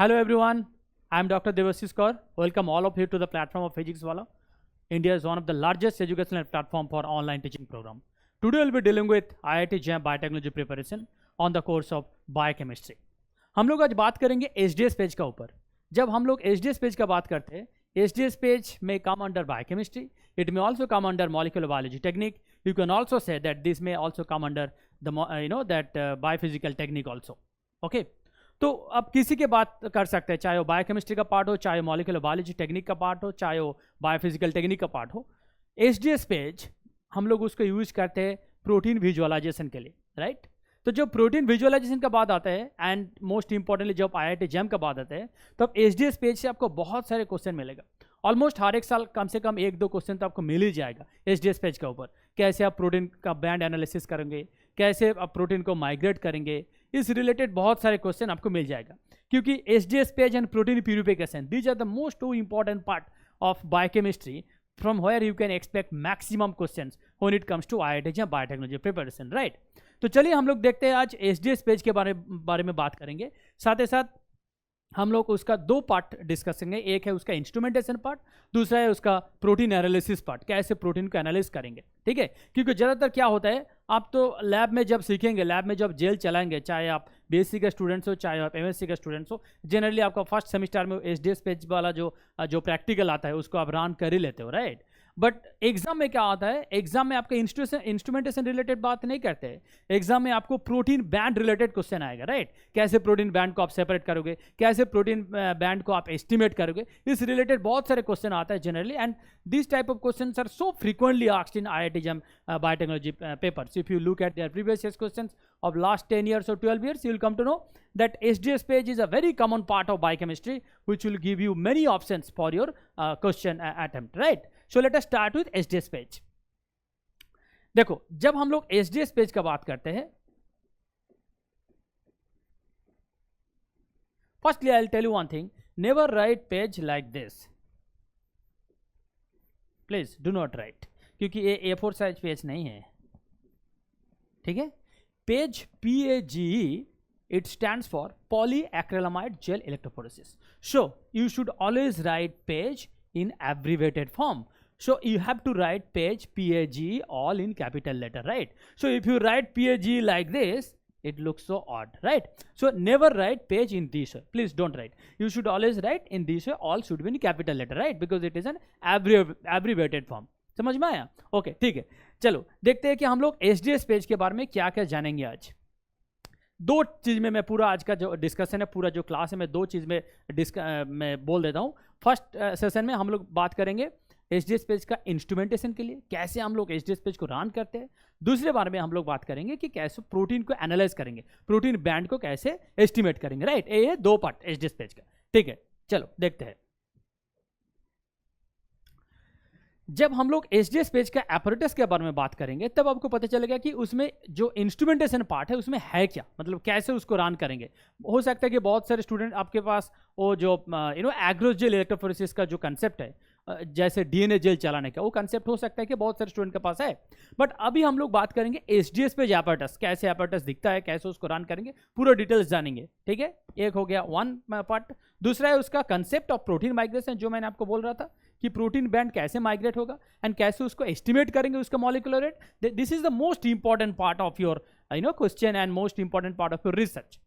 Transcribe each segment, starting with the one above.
Hello everyone, I am Dr. Devashish Kaur. Welcome all of you to the platform of Physics Wala. India is one of the largest educational platform for online teaching program. Today we'll be dealing with IIT JAM Biotechnology preparation on the course of Biochemistry. हम लोग आज बात करेंगे HDS page का ऊपर. जब हम लोग HDS पेज का बात करते हैं, HDS page may come under biochemistry. It may also come under molecular biology technique. You can also say that this may also come under the biophysical technique also. Okay. तो अब किसी के बात कर सकते हैं, चाहे वो बायोकेमिस्ट्री का पार्ट हो, चाहे मॉलिक्यूलर बायोलॉजी टेक्निक का पार्ट हो, चाहे वो बायोफिजिकल टेक्निक का पार्ट हो. HDS पेज हम लोग उसको यूज करते हैं प्रोटीन विजुअलाइजेशन के लिए, राइट. तो जब प्रोटीन विजुअलाइजेशन का बात आता है एंड मोस्ट इंपॉर्टेंटली जब IIT JAM का बात आता है, तब HDS पेज से आपको बहुत सारे क्वेश्चन मिलेगा. ऑलमोस्ट हर एक साल कम से कम 1-2 क्वेश्चन तो आपको मिल ही जाएगा HDS पेज के ऊपर. कैसे आप प्रोटीन का बैंड एनालिसिस करेंगे, कैसे आप प्रोटीन को माइग्रेट करेंगे, इस रिलेटेड बहुत सारे क्वेश्चन आपको मिल जाएगा. क्योंकि HDS page and protein purification, these are the most two important part of biochemistry from where you can expect maximum questions when it comes to IIT JAM Biotechnology preparation, right? तो चलिए हम लोग देखते हैं आज HDS पेज के बारे में बात करेंगे. साथ ही साथ हम लोग उसका 2 पार्ट डिस्कस करेंगे. एक है उसका इंस्ट्रूमेंटेशन पार्ट, दूसरा है उसका प्रोटीन एनालिसिस पार्ट, कैसे प्रोटीन को एनालिस करेंगे, ठीक है. क्योंकि ज़्यादातर क्या होता है, आप तो लैब में जब सीखेंगे, लैब में जब जेल चलाएंगे, चाहे आप BSc के स्टूडेंट्स हो, चाहे आप MSc के स्टूडेंट्स हो, जनरली आपका फर्स्ट सेमिस्टर में HDS पेज वाला जो प्रैक्टिकल आता है उसको आप रन कर ही लेते हो, राइट. बट एग्जाम में क्या आता है, एग्जाम में आपका इंस्ट्रूमेंटेशन रिलेटेड बात नहीं करते हैं. एग्जाम में आपको प्रोटीन बैंड रिलेटेड क्वेश्चन आएगा, राइट. कैसे प्रोटीन बैंड को आप सेपरेट करोगे, कैसे प्रोटीन बैंड को आप एस्टिमेट करोगे, इस रिलेटेड बहुत सारे क्वेश्चन आता है generally. And this type of questions are so frequently asked in IIT JAM biotechnology papers. If you look at their previous years questions of last 10 years or 12 years, you will come to know that HDS page is a very common part of biochemistry which will give you many options for your question attempt, right? So let us start with HDS page. देखो, जब हम लोग HDS page का बात करते हैं, firstly I'll tell you one thing, never write page like this. Please do not write, क्योंकि ये A4 साइज पेज नहीं है, ठीक है. Page PAGE, it stands for polyacrylamide gel electrophoresis. So you should always write page in abbreviated form. So you have to write page PAGE all in capital letter, right? So if you write PAGE like this, it looks so odd, right? So never write page in this way. Please don't write. You should always write in this way. All should be in capital letter, right? Because it is an abbreviated form. समझ में आया? Okay, ठीक है. चलो देखते हैं कि हम लोग HDS पेज के बारे में क्या क्या जानेंगे आज. 2 चीज़ में मैं पूरा आज का जो डिस्कशन है, पूरा जो क्लास है, मैं 2 चीज़ में मैं बोल देता हूँ. फर्स्ट सेशन में हम लोग बात करेंगे HDS पेज का इंस्ट्रूमेंटेशन के लिए, कैसे हम लोग HDS पेज को रन करते हैं. दूसरे बारे में हम लोग बात करेंगे कि कैसे प्रोटीन को एनालाइज करेंगे, प्रोटीन बैंड को कैसे एस्टिमेट करेंगे, राइट. ये 2 पार्ट HDS पेज का, ठीक है. चलो देखते हैं. जब हम लोग HDS पेज का apparatus के बारे में बात करेंगे, तब आपको पता चलेगा कि उसमें जो इंस्ट्रूमेंटेशन पार्ट है उसमें है क्या, मतलब कैसे उसको रन करेंगे. हो सकता है कि बहुत सारे स्टूडेंट आपके पास वो जो एग्रो जेल इलेक्ट्रोफोरेसिस का जो कंसेप्ट है, जैसे DNA जेल चलाने का, वो कंसेप्ट हो सकता है कि बहुत सारे स्टूडेंट के पास है. बट अभी हम लोग बात करेंगे HDS पेज apparatus, कैसे apparatus दिखता है, कैसे उसको रन करेंगे, पूरा डिटेल्स जानेंगे, ठीक है. एक हो गया 1 पार्ट. दूसरा है उसका कंसेप्ट ऑफ प्रोटीन माइग्रेशन, जो मैंने आपको बोल रहा था कि प्रोटीन बैंड कैसे माइग्रेट होगा एंड कैसे उसको एस्टिमेट करेंगे उसका molecular weight. This is the most important part of your question and most important part of your research,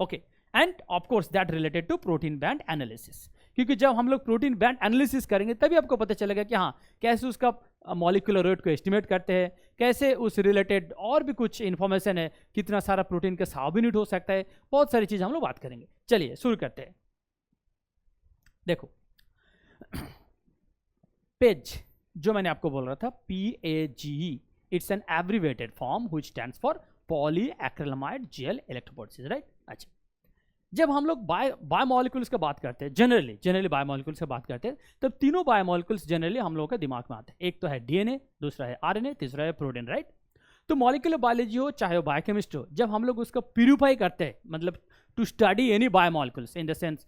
okay. And of course that related to protein band analysis, क्योंकि जब हम लोग protein band analysis करेंगे तभी आपको पता चलेगा कि हाँ, कैसे उसका मॉलिक्यूलर रेट को एस्टिमेट करते हैं, कैसे उस रिलेटेड और भी कुछ इन्फॉर्मेशन है, कितना सारा प्रोटीन का साबित हो सकता है, बहुत सारी चीज़ हम लोग बात करेंगे. चलिए शुरू करते हैं. देखो, पेज जो मैंने आपको बोल रहा था PAGE, it's an abbreviated form which stands for polyacrylamide gel electrophoresis, right. अच्छा, जब हम लोग बायोमोलिक्यूल्स का बात करते हैं, जनरली बायोमोलिक्यूल्स का बात करते हैं, तब तीनों बायोमोलिक्यूल्स जनरली हम लोगों के दिमाग में आते हैं. एक तो है DNA, दूसरा है RNA, तीसरा है प्रोटीन, राइट. तो मॉलिक्यूलर बायोलॉजी हो चाहे वो बायोकेमिस्ट्री हो, जब हम लोग उसको प्यूरिफाई करते हैं, मतलब to study any biomolecules, in the sense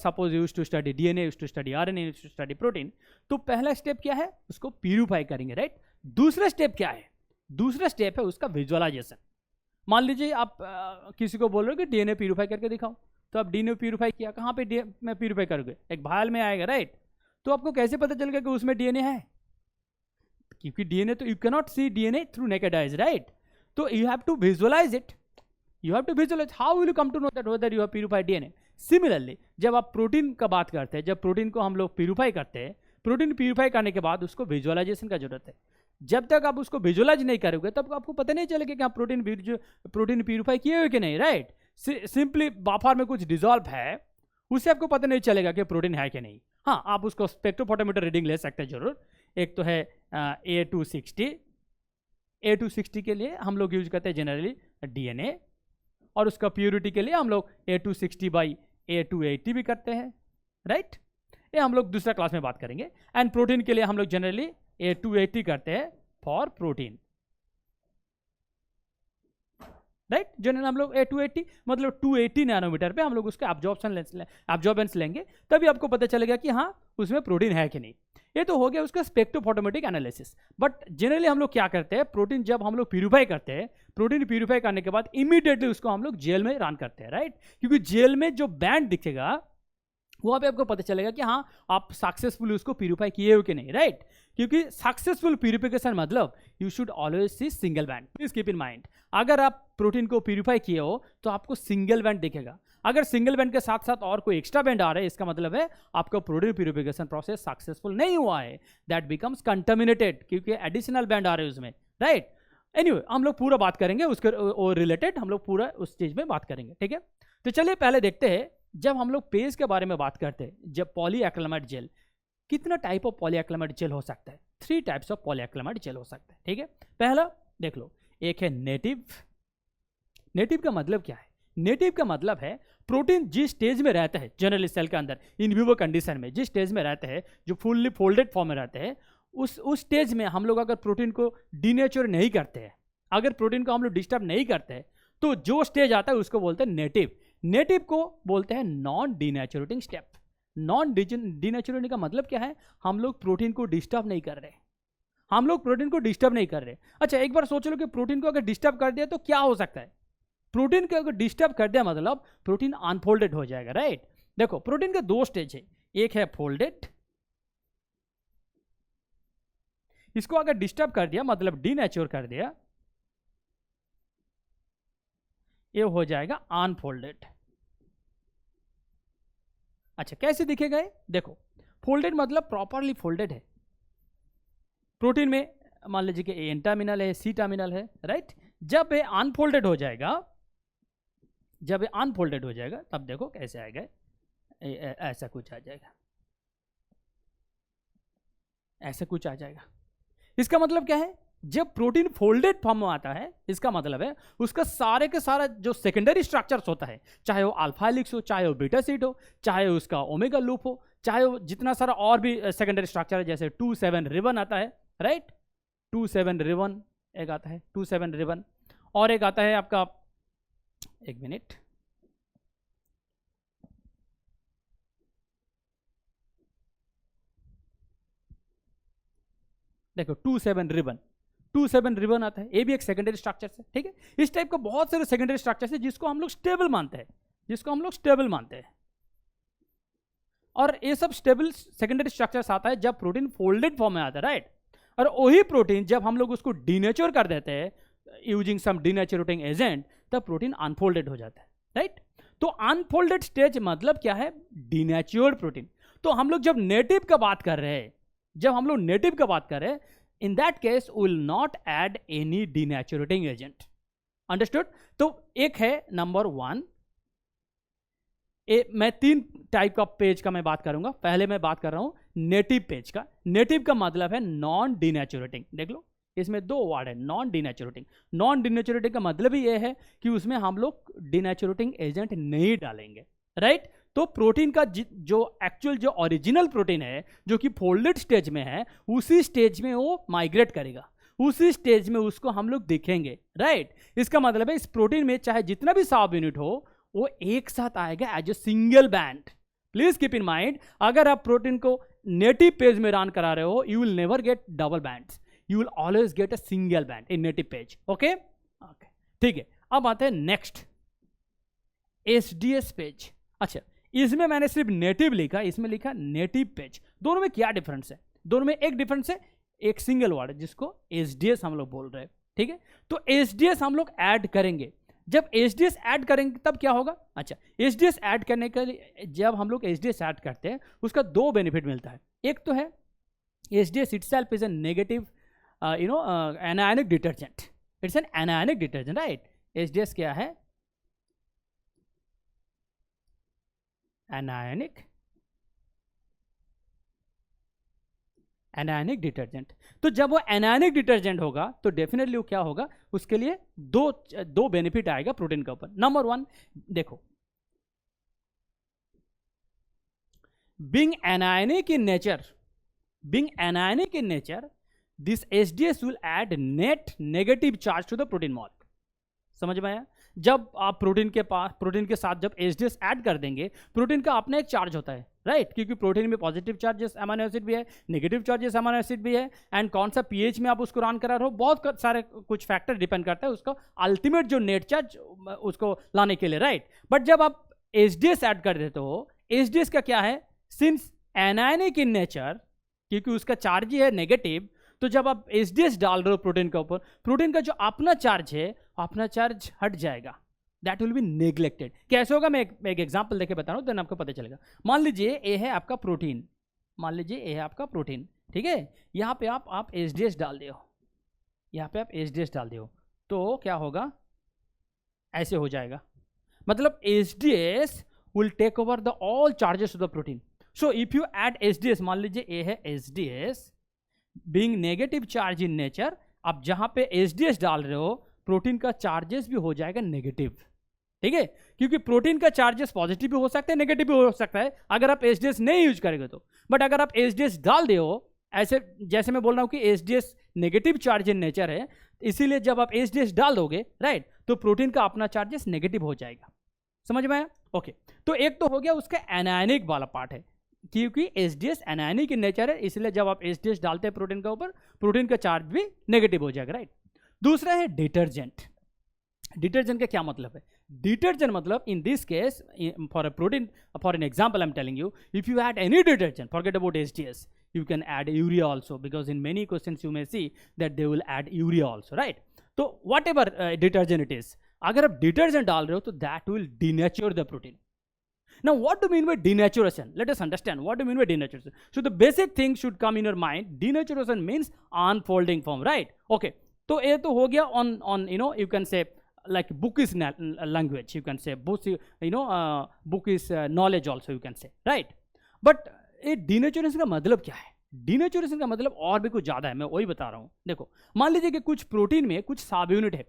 suppose you used to study DNA, used to study RNA, used to study protein, तो पहला स्टेप क्या है, उसको प्यूरिफाई करेंगे, राइट. दूसरा स्टेप क्या है, दूसरा स्टेप है उसका विजुअलाइजेशन. मान लीजिए आप किसी को बोल रहे हो कि DNA प्यूरिफाई करके दिखाओ, तो आप डीएनए प्यूरिफाई किया, कहाँ पे डीएनए में प्यूरिफाई करोगे? एक भायल में आएगा, राइट? तो आपको कैसे पता चलेगा कि उसमें डीएनए है? क्योंकि डीएनए तो you can not see DNA through naked eyes, right? तो you have to visualise it. You have to visualize. How will you come to know that whether you have purified DNA? Similarly, जब आप protein का बात करते हैं, जब protein को हम लोग प्यूरिफाई करते हैं, प्रोटीन प्यूरिफाई करने के बाद उसको विजुअलाइजेशन का जरूरत है. जब तक आप उसको विजुअलाइज नहीं करोगे तब आपको पता नहीं चलेगा कि आप प्रोटीन प्यूरिफाई किए हुए कि नहीं, राइट? सिंपली बाफर में कुछ डिजॉल्व है, उससे आपको पता नहीं चलेगा कि प्रोटीन है कि नहीं. हाँ, आप उसको स्पेक्ट्रोफोटोमीटर रीडिंग ले सकते हैं जरूर. एक तो है A260. A260 के लिए हम लोग यूज करते हैं जनरली DNA, और उसका प्योरिटी के लिए हम लोग A260 बाई A280 भी करते हैं, राइट? ये हम लोग दूसरा क्लास में बात करेंगे. एंड प्रोटीन के लिए हम लोग जनरली A280 करते हैं फॉर प्रोटीन, राइट? जनरली हम लोग A280 मतलब 280 नैनोमीटर पे हम लोग उसका एब्जॉर्बेंस लेंगे, तभी आपको पता चलेगा कि हाँ उसमें प्रोटीन है कि नहीं. ये तो हो गया उसका स्पेक्ट्रोफोटोमेट्रिक एनालिसिस. बट जनरली हम लोग क्या करते हैं, प्रोटीन जब हम लोग प्यूरिफाई करते हैं, प्रोटीन प्यूरिफाई करने के बाद इमीडिएटली उसको हम लोग जेल में रन करते हैं, राइट? क्योंकि जेल में जो बैंड दिखेगा वहाँ पे आपको पता चलेगा कि हाँ आप सक्सेसफुली उसको प्यूरिफाई किए हो कि नहीं, राइट? क्योंकि सक्सेसफुल प्यूरिफिकेशन मतलब you should always see single band. Please keep in mind, अगर आप प्रोटीन को प्यूरिफाई किए हो तो आपको सिंगल बैंड दिखेगा. अगर सिंगल बैंड के साथ साथ और कोई एक्स्ट्रा बैंड आ रहा है, इसका मतलब है आपका प्रोटीन प्यूरिफिकेशन प्रोसेस सक्सेसफुल नहीं हुआ है. दैट बिकम्स कंटामिनेटेड, क्योंकि एडिशनल बैंड आ रहे हैं उसमें, राइट? एनीवे, हम लोग पूरा बात करेंगे उसके रिलेटेड, हम लोग पूरा उस चीज में बात करेंगे, ठीक है? तो चलिए पहले देखते हैं, जब हम लोग पेज के बारे में बात करते हैं, जब पॉलीएक्रिलामाइड जेल, कितना टाइप ऑफ पॉलीएक्रिलामाइड जेल हो सकता है? 3 टाइप्स ऑफ पॉलीएक्रिलामाइड जेल हो सकता है, ठीक है? पहला देख लो, एक है नेटिव. नेटिव का मतलब क्या है? नेटिव का मतलब है प्रोटीन जिस स्टेज में रहता है जनरली सेल के अंदर, इन विवो कंडीशन में जिस स्टेज में रहते हैं, जो फुल्ली फोल्डेड फॉर्म में रहते हैं, उस स्टेज में हम लोग अगर प्रोटीन को डीनेचर नहीं करते हैं, अगर प्रोटीन को हम लोग डिस्टर्ब नहीं करते हैं, तो जो स्टेज आता है उसको बोलते हैं नेटिव. नेटिव को बोलते हैं नॉन डीनेचुरेटिंग स्टेप. नॉन डीनेचुरेटिंग का मतलब क्या है? हम लोग प्रोटीन को डिस्टर्ब नहीं कर रहे, हम लोग प्रोटीन को डिस्टर्ब नहीं कर रहे. अच्छा, एक बार सोच लो कि प्रोटीन को अगर डिस्टर्ब कर दिया तो क्या हो सकता है? प्रोटीन को अगर डिस्टर्ब कर दिया मतलब प्रोटीन अनफोल्डेड हो जाएगा, राइट? देखो, प्रोटीन के 2 स्टेज है, एक है फोल्डेड, इसको अगर डिस्टर्ब कर दिया मतलब डीनेचर कर दिया, ये हो जाएगा अनफोल्डेड. अच्छा, कैसे दिखेगा ये? देखो, फोल्डेड मतलब प्रॉपरली फोल्डेड है. प्रोटीन में मान लीजिए कि एन टर्मिनल है, सी टर्मिनल है, राइट? जब ये अनफोल्डेड हो जाएगा, जब ये अनफोल्डेड हो जाएगा तब देखो कैसे आएगा, ऐसा कुछ आ जाएगा, ऐसा कुछ आ जाएगा. इसका मतलब क्या है? जब प्रोटीन फोल्डेड फॉर्म में आता है, इसका मतलब है उसका सारे के सारा जो सेकेंडरी स्ट्रक्चर्स होता है, चाहे वो अल्फा हेलिक्स हो, चाहे वो बीटा शीट हो, चाहे उसका ओमेगा लूप हो, चाहे वो जितना सारा और भी सेकेंडरी स्ट्रक्चर है, जैसे 2,7 रिबन आता है, राइट? 2,7 रिबन एक आता है, 2,7 रिबन, और एक आता है आपका, एक मिनट, देखो 2,7 रिबन, 2,7 रिबन आता है, ये भी एक सेकेंडरी स्ट्रक्चर है, ठीक है? इस टाइप का बहुत सारे सेकेंडरी स्ट्रक्चर है जिसको हम लोग स्टेबल मानते हैं, जिसको हम लोग स्टेबल मानते हैं. और ये सब स्टेबल सेकेंडरी स्ट्रक्चर्स आता है जब प्रोटीन फोल्डेड फॉर्म में आता है, राइट? और वही प्रोटीन जब हम लोग उसको डीनेचर कर देते हैं यूजिंग सम डीनेचरेटिंग एजेंट, तब प्रोटीन अनफोल्डेड हो जाता है, राइट? तो अनफोल्डेड स्टेज मतलब क्या है? Denatured protein. तो हम लोग जब नेटिव का बात कर रहे हैं, जब हम लोग नेटिव का बात कर रहे हैं, in that case will not add any denaturing agent. Understood? तो एक है नंबर 1, मैं 3 टाइप का पेज का मैं बात करूंगा. पहले मैं बात कर रहा हूं नेटिव पेज का. नेटिव का मतलब है नॉन डीनेचुरेटिंग. देख लो, इसमें 2 वर्ड है, नॉन डीनेचुरेटिंग. नॉन डीनेचुरेटिंग का मतलब ही ये है कि उसमें हम लोग डीनेचुरेटिंग एजेंट नहीं डालेंगे, राइट? तो प्रोटीन का जो एक्चुअल जो ओरिजिनल प्रोटीन है, जो कि फोल्डेड स्टेज में है, उसी स्टेज में वो माइग्रेट करेगा, उसी स्टेज में उसको हम लोग देखेंगे, राइट? इसका मतलब है इस प्रोटीन में चाहे जितना भी सब यूनिट हो, वो एक साथ आएगा as a single band. Please keep in mind, अगर आप प्रोटीन को नेटिव पेज में रन करा रहे हो, you will never get double bands, you will always get a single band in native page. Okay, ठीक है. अब आते हैं नेक्स्ट, एसडीएस पेज. अच्छा, इसमें मैंने सिर्फ नेटिव लिखा, इसमें लिखा नेटिव पेज। दोनों में क्या डिफरेंस है? दोनों में एक डिफरेंस है, एक सिंगल वर्ड जिसको एसडीएस हम लोग बोल रहे हैं, ठीक है। तो एसडीएस हम लोग ऐड करेंगे। जब एसडीएस ऐड करेंगे तब क्या होगा? अच्छा, एसडीएस ऐड करने के लिए जब हम लोग एसडीएस ऐड करते हैं उसका दो बेनिफिट मिलता है। एक तो है SDS itself is a negative anionic detergent, it's an anionic detergent, right. SDS क्या है? Anionic detergent. तो जब वो एनायनिक डिटर्जेंट होगा तो डेफिनेटली वो क्या होगा, उसके लिए दो बेनिफिट आएगा प्रोटीन के ऊपर। नंबर वन, देखो, being anionic in nature, this SDS will add net negative charge to the protein molecule. समझ में आया? जब आप प्रोटीन के साथ जब एसडीएस ऐड कर देंगे, प्रोटीन का अपना एक चार्ज होता है, राइट, क्योंकि प्रोटीन में पॉजिटिव चार्जेस अमीनो एसिड भी है, नेगेटिव चार्जेस अमीनो एसिड भी है, एंड कौन सा पीएच में आप उसको रन करा रहे हो, बहुत सारे कुछ फैक्टर डिपेंड करता है उसका अल्टीमेट जो नेट चार्ज उसको लाने के लिए, राइट। बट जब आप एसडीएस ऐड कर देते हो, एसडीएस का क्या है, सिंस एनायनिक इन नेचर, क्योंकि उसका चार्ज ही है नेगेटिव, तो जब आप एसडीएस डाल रहे हो प्रोटीन के ऊपर, प्रोटीन का जो अपना चार्ज है, अपना चार्ज हट जाएगा, दैट विल बी नेग्लेक्टेड। कैसे होगा? मैं एक एग्जांपल देके बता रहा हूँ, देन आपको पता चलेगा। मान लीजिए ए है आपका प्रोटीन, ठीक है। यहाँ पे आप एसडीएस डाल दिए हो, तो क्या होगा? ऐसे हो जाएगा, मतलब SDS will take over the all charges of the protein. So if you add SDS, मान लीजिए ए है SDS, being negative charge in nature, आप जहां पे एसडीएस डाल रहे हो, प्रोटीन का चार्जेस भी हो जाएगा नेगेटिव, ठीक है, क्योंकि प्रोटीन का चार्जेस पॉजिटिव भी हो सकता है, नेगेटिव भी हो सकता है अगर आप एसडीएस नहीं यूज करेंगे तो। बट अगर आप एसडीएस डाल दे हो, ऐसे जैसे मैं बोल रहा हूं कि SDS negative charge in nature है, इसीलिए जब आप एसडीएस डाल दोगे, राइट, तो प्रोटीन का अपना चार्जेस नेगेटिव हो जाएगा। समझ में आया? ओके, तो एक तो हो गया उसका एनायनिक वाला पार्ट है, क्योंकि एसडीएस एनायनिक इन नेचर है, इसलिए जब आप एसडीएस डालते हैं प्रोटीन के ऊपर, प्रोटीन का चार्ज भी नेगेटिव हो जाएगा, राइट। दूसरा है डिटर्जेंट। डिटर्जेंट का क्या मतलब है? डिटर्जेंट मतलब इन this case, for a protein, for an example I am telling you, if you add any detergent, forget about SDS, you can add urea also, because in many questions you may see that they will add urea also, right? तो whatever detergent it is, अगर आप detergent डाल रहे हो तो that will denature the protein. Now what do you mean by denaturation? Let us understand what do you mean by denaturation. So the basic thing should come in your mind. Denaturation means unfolding form, right? Okay, तो ये तो हो गया on you know, you can say like book is language, you can say book, you know, book is knowledge also, you can say, right? But ये denaturation का मतलब क्या है? डिनेचुरेशन का मतलब और भी कुछ ज़्यादा है, मैं वही बता रहा हूँ। देखो, मान लीजिए कि कुछ प्रोटीन में कुछ सब यूनिट है,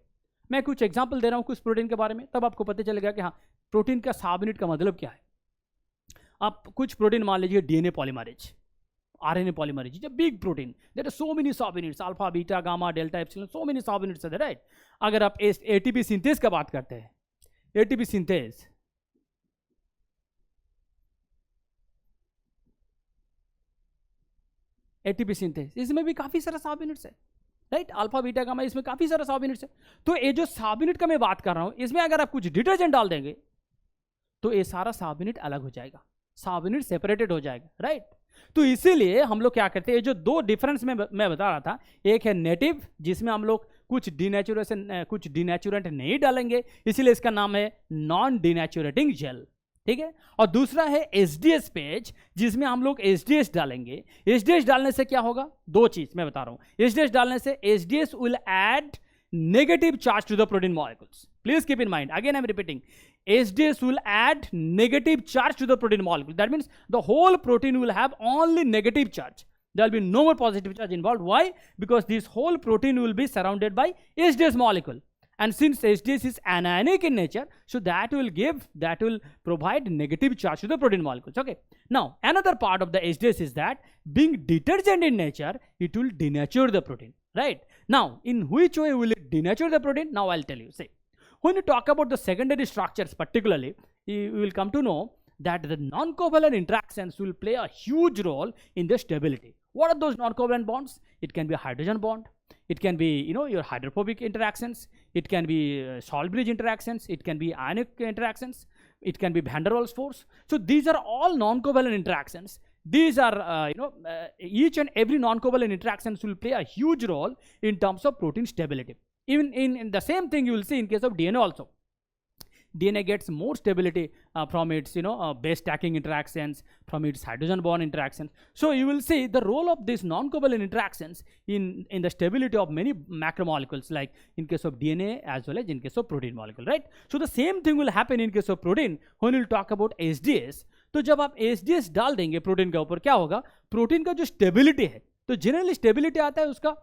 मैं कुछ एग्जांपल दे रहा हूँ कुछ प्रोटीन के बारे में, तब आपको पता चलेगा कि हाँ, प्रोटीन का सब यूनिट का मतलब क्या है। आप कुछ प्रोटीन मान लीजिए DNA polymerase, RNA polymerase, is a big protein, there are so many sub units, alpha, beta, gamma, delta, epsilon, so many sub units are, right. अगर आप एटीपी सिंथेज का बात करते हैं, एटीपी सिंथेज, एटीपी सिंथेज, इसमें भी काफी सारा सब यूनिट्स है, राइट, अल्फा, बीटा, गामा, इसमें काफी सारा सब यूनिट्स है। तो ये जो सब यूनिट का मैं बात कर रहा हूं, इसमें अगर आप कुछ डिटर्जेंट डाल देंगे तो ये सारा सब यूनिट अलग हो जाएगा, सब यूनिट सेपरेटेड हो जाएगा, राइट। तो इसीलिए हम लोग क्या करते हैं, जो दो डिफरेंस में मैं बता रहा था, एक है नेटिव, जिसमें हम लोग कुछ डिनेचुरेंट नहीं डालेंगे, इसीलिए इसका नाम है नॉन डिनेचुरेटिंग जेल, ठीक है। और दूसरा है एसडीएस पेज, जिसमें हम लोग एसडीएस डालेंगे। एसडीएस डालने से क्या होगा? दो चीज मैं बता रहा हूं। एसडीएस डालने से SDS will add negative charge to the protein molecules. Please keep in mind, again I'm repeating, SDS will add negative charge to the protein molecule. That means the whole protein will have only negative charge. There will be no more positive charge involved. Why? Because this whole protein will be surrounded by SDS molecule. And since SDS is anionic in nature, so that will provide negative charge to the protein molecules. Okay. Now, another part of the SDS is that being detergent in nature, it will denature the protein. Right? Now, in which way will it denature the protein? Now, I'll tell you. See, when you talk about the secondary structures particularly, you will come to know that the non-covalent interactions will play a huge role in the stability. What are those non-covalent bonds? It can be a hydrogen bond. It can be, you know, your hydrophobic interactions. It can be salt bridge interactions. It can be ionic interactions. it can be van der Waals force. So these are all non-covalent interactions. These are, each and every non-covalent interactions will play a huge role in terms of protein stability. Even in the same thing you will see in case of DNA also. DNA gets more stability from its base stacking interactions, from its hydrogen bond interactions. So you will see the role of these non-covalent interactions in the stability of many macromolecules, like in case of DNA as well as in case of protein molecule, right? So the same thing will happen in case of protein when we'll talk about HDS. तो जब आप HDS डाल देंगे protein के ऊपर, क्या होगा, protein का जो स्टेबिलिटी है, तो जनरली स्टेबिलिटी आता है उसका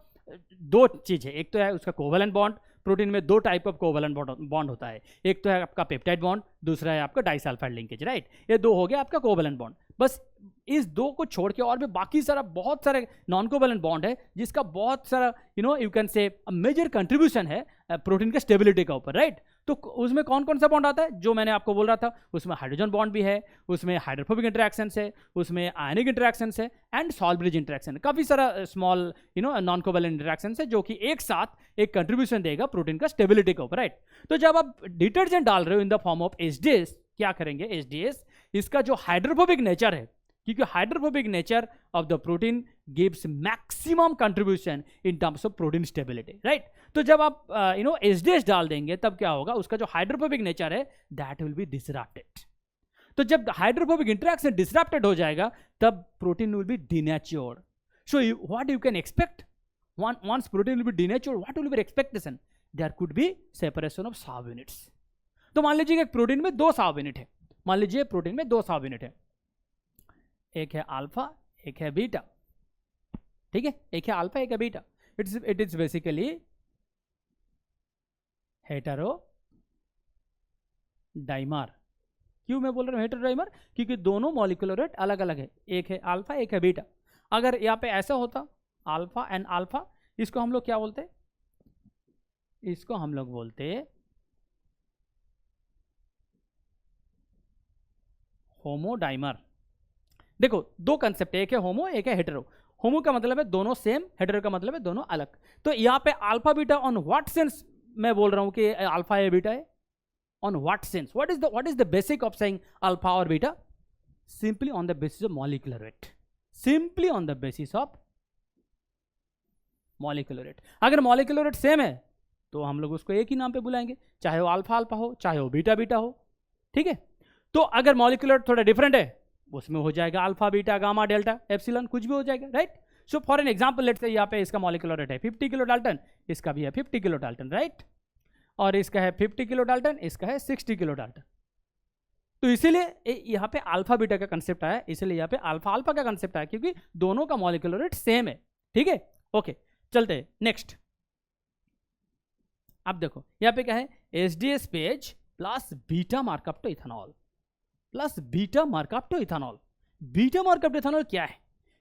दो चीज है, एक तो है उसका कोवेलेंट बॉन्ड, प्रोटीन में दो टाइप ऑफ कोवेलेंट बॉन्ड होता है, एक तो है आपका पेप्टाइड बॉन्ड, दूसरा है आपका डाइसल्फाइड लिंकेज, राइट? ये दो हो गया आपका कोवेलेंट बॉन्ड। बस इस दो को छोड़ के और भी बाकी सारा बहुत सारे नॉन कोवेलेंट बॉन्ड है जिसका बहुत सारा you can say major contribution है प्रोटीन के स्टेबिलिटी के ऊपर, राइट? तो उसमें कौन कौन सा बॉन्ड आता है, जो मैंने आपको बोल रहा था, उसमें हाइड्रोजन बॉन्ड भी है, उसमें हाइड्रोफोबिक इंटरेक्शंस है, उसमें आयनिक इंटरेक्शंस है एंड सॉल्ट-ब्रिज इंटरेक्शन है, काफ़ी सारा स्मॉल नॉन कोवेलेंट इंटरेक्शंस है जो कि एक साथ एक कंट्रीब्यूशन देगा प्रोटीन का स्टेबिलिटी के ऊपर, राइट? तो जब आप डिटर्जेंट डाल रहे हो in the form of HDS, क्या करेंगे, HDS इसका जो हाइड्रोफोबिक नेचर है, क्योंकि hydrophobic nature of the protein gives maximum contribution in terms of protein stability, right? तो जब आप HDS डाल देंगे तब क्या होगा, उसका जो हाइड्रोफोबिक नेचर है दैट विल बी डिसरप्टेड। तो जब हाइड्रोफोबिक इंटरेक्शन डिसरप्टेड हो जाएगा तब protein will be denatured. So what you can expect once protein will be denatured, what will be the expectation? There could be separation of सब units. तो मान लीजिए एक प्रोटीन में दो सब यूनिट है, मान लीजिए प्रोटीन में दो सब यूनिट है, एक है अल्फा एक है बीटा, ठीक है, एक है अल्फा एक है beta. It is basically hetero dimer. क्यों मैं बोल रहा हूं हेटेरो डाइमर, क्योंकि दोनों मॉलिक्यूलर रेट अलग अलग है, एक है अल्फा एक है बीटा। अगर यहाँ पे ऐसा होता अल्फा एंड अल्फा, इसको हम लोग क्या बोलते, इसको हम लोग बोलते होमोडाइमर। देखो दो कंसेप्ट, एक है होमो एक है हेटेरो। होमो का मतलब है दोनों सेम, हेटेरो का मतलब है दोनों अलग। तो यहाँ पे alpha beta on what sense मैं बोल रहा हूं कि अल्फा है बीटा है, on what sense, what is the basic of saying alpha और beta? Simply on the basis of molecular weight, simply on the basis of molecular weight. अगर molecular weight same है तो हम लोग उसको एक ही नाम पे बुलाएंगे, चाहे वो अल्फा अल्फा हो चाहे वो बीटा बीटा हो, ठीक है? तो अगर मॉलिक्यूलर रेट थोड़ा डिफरेंट है उसमें हो जाएगा alpha beta gamma delta epsilon, कुछ भी हो जाएगा, right? So for an example let's say यहाँ पे इसका मॉलिक्यूलर रेट है 50 किलो डाल्टन, इसका भी है 50 किलो डाल्टन, राइट? और इसका है 50 किलो डाल्टन, इसका है 60 किलो डाल्टन। तो इसीलिए यहाँ पे अल्फा बीटा का कंसेप्ट आया, इसलिए यहाँ पे अल्फा अल्फा का कंसेप्ट आया, क्योंकि दोनों का मॉलिक्यूलर रेट सेम है, ठीक है? ओके, चलते हैं नेक्स्ट। अब देखो यहाँ पे क्या है, HDS PAGE plus beta mercaptoethanol, plus beta mercaptoethanol. Beta mercaptoethanol क्या है?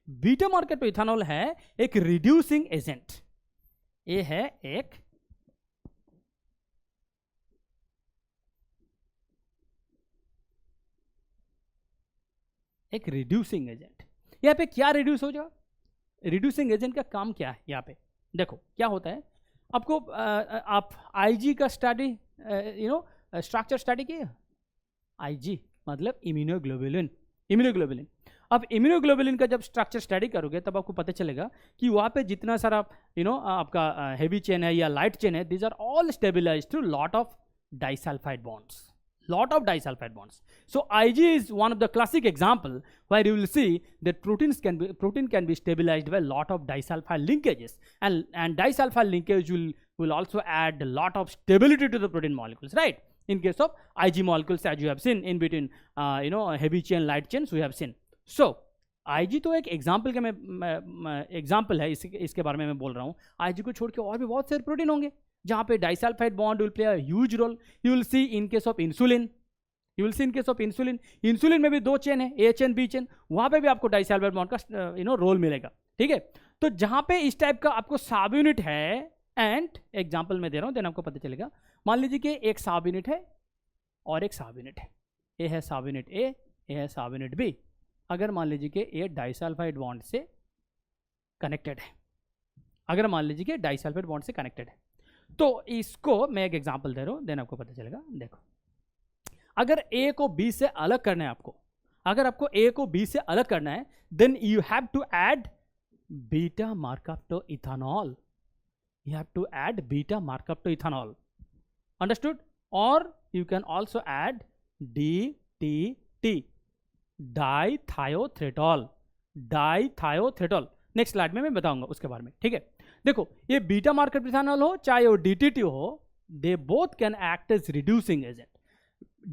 बीटा मार्कअप टू इथेनॉल है एक रिड्यूसिंग एजेंट। ये है एक रिड्यूसिंग एजेंट। यहाँ पे क्या रिड्यूस हो जाएगा, रिड्यूसिंग एजेंट का काम क्या है? यहाँ पे देखो क्या होता है, आपको आप IG का स्टडी स्ट्रक्चर स्टडी किया, IG मतलब इम्यूनोग्लोबुलिन, इम्यूनोग्लोबुलिन। अब इम्यूनोग्लोबुलिन का जब स्ट्रक्चर स्टडी करोगे तब आपको पता चलेगा कि वहाँ पे जितना सारा आपका हेवी चेन है या लाइट चेन है, these are all stabilized through lot of disulfide bonds, lot of disulfide bonds. So IG is one of the classic example where you will see that protein can be stabilized by lot of disulfide linkages, and disulfide linkage will also add a lot of stability to the protein molecules, right? In case of IG molecules, as you have seen in between heavy chain light chains we have seen. So IG तो एक example का मैं example है, इसके बारे में मैं बोल रहा हूँ। IG को छोड़ के और भी बहुत सारे प्रोटीन होंगे जहाँ पे disulfide bond will play a huge role. You will see in case of insulin, you will see in case of insulin, insulin में भी दो चेन है, ए चेन बी चेन, वहाँ पे भी आपको डाइसल्फाइड बॉन्ड का रोल मिलेगा, ठीक है? तो जहाँ पे इस टाइप का आपको सब यूनिट है, एंड एग्जाम्पल में दे रहा हूँ देन आपको पता चलेगा। मान लीजिए कि एक सब यूनिट है और एक सब यूनिट है, ए है सब यूनिट ए है सब यूनिट बी। अगर मान लीजिए कि ए डाइसल्फाइड बॉन्ड से कनेक्टेड है, अगर मान लीजिए कि डाइसल्फाइड बॉन्ड से कनेक्टेड है, तो इसको मैं एक एग्जांपल दे रहा हूँ देन आपको पता चलेगा। देखो अगर ए को बी से अलग करना है आपको, अगर आपको ए को बी से अलग करना है, then you have to add beta mercaptoethanol. You have to add beta markup to ethanol. Understood? Or you can also add DTT, dithiotretol. dithiotretol. Next slide में मैं बताऊंगा उसके बारे में. ठीक है, देखो ये बीटा मार्कअप इथेनॉल हो चाहे वो DTT हो, they both can act as reducing agent.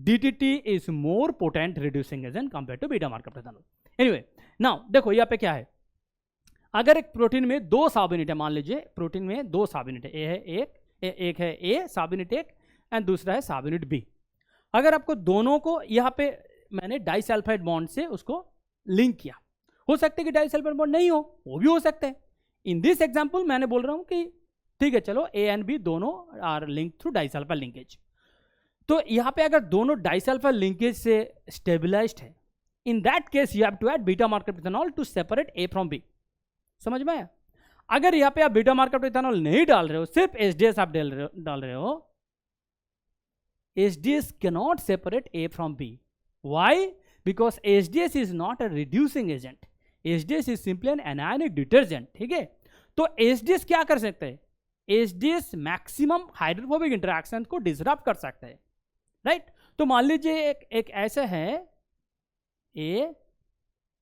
DTT is more potent reducing agent compare to beta mercaptoethanol. Anyway, now देखो यहाँ पे क्या है. अगर एक प्रोटीन में दो सब यूनिट है, मान लीजिए प्रोटीन में दो सब यूनिट है, ए है एक है ए सब यूनिट एक एंड दूसरा है सब यूनिट बी. अगर आपको दोनों को यहाँ पे मैंने डाइसल्फाइड बॉन्ड से उसको लिंक किया, हो सकता है कि डाइसल्फाइड बॉन्ड नहीं हो, वो भी हो सकता है. इन दिस एग्जांपल मैंने बोल रहा हूँ कि ठीक है चलो ए एंड बी दोनों are link through disulfide linkage. तो यहाँ पे अगर दोनों डाइसल्फाइड लिंकेज से स्टेबिलाइज्ड है, in that case you have to add beta mercaptoethanol to separate A from B. समझ में आया? अगर यहां पे आप बीटा मार्कअप इथेनॉल नहीं डाल रहे हो, सिर्फ एसडीएस आप डाल रहे हो, SDS cannot separate A from B. Why? Because SDS is not a reducing agent, SDS is simply an anionic detergent. ठीक है, तो एसडीएस क्या कर सकते हैं? एसडीएस मैक्सिमम हाइड्रोफोबिक इंटरैक्शन को डिसरप्ट कर सकता है. राइट? तो मान लीजिए एक ऐसा है ए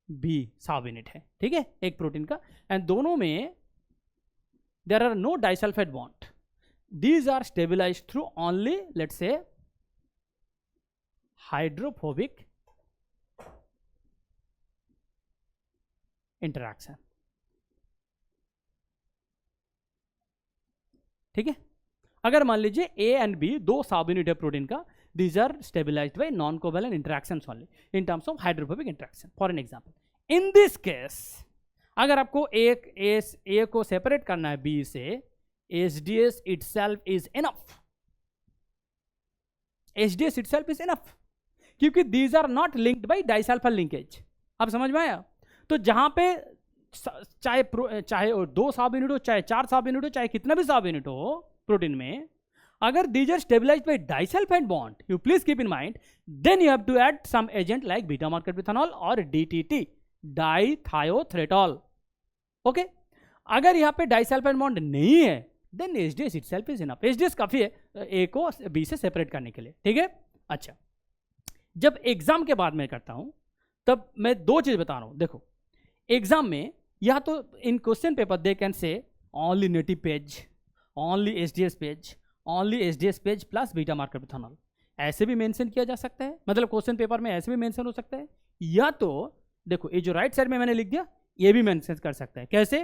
बी सब यूनिट है, ठीक है, एक प्रोटीन का, एंड दोनों में there are no disulfide bond. These are stabilized through only let's say hydrophobic interaction. ठीक है, अगर मान लीजिए ए एंड बी दो सब यूनिट है प्रोटीन का, these are stabilized by non-covalent interactions only in terms of hydrophobic interaction. For an example, in this case, अगर आपको A को सेपरेट करना है B से, HDS itself is enough. HDS itself is enough, क्योंकि these are not linked by disulfide linkage. आप समझ में आया? तो जहां पे चाहे दो सब यूनिट हो, चाहे चार सब यूनिट हो, चाहे कितना भी सब यूनिट हो प्रोटीन में, अगर these are stabilized by disulfide bond, you please keep in mind, then you have to add some agent like beta markers ethanol or DTT, dithiotretol. Okay? अगर यहाँ पे disulfide bond नहीं है, then HDS itself is enough. HDS काफी है A को B से separate करने के लिए. ठीक है? अच्छा, जब एग्जाम के बाद मैं करता हूँ तब मैं दो चीज बता रहा हूँ. देखो एग्जाम में या तो in question paper they can say only native PAGE, only HDS PAGE, only SDS PAGE plus beta mercaptoethanol, ऐसे भी मेंशन किया जा सकता है. मतलब क्वेश्चन पेपर में ऐसे भी मेंशन हो सकता है, या तो देखो ये जो राइट साइड में मैंने लिख दिया ये भी मेंशन कर सकता है. कैसे?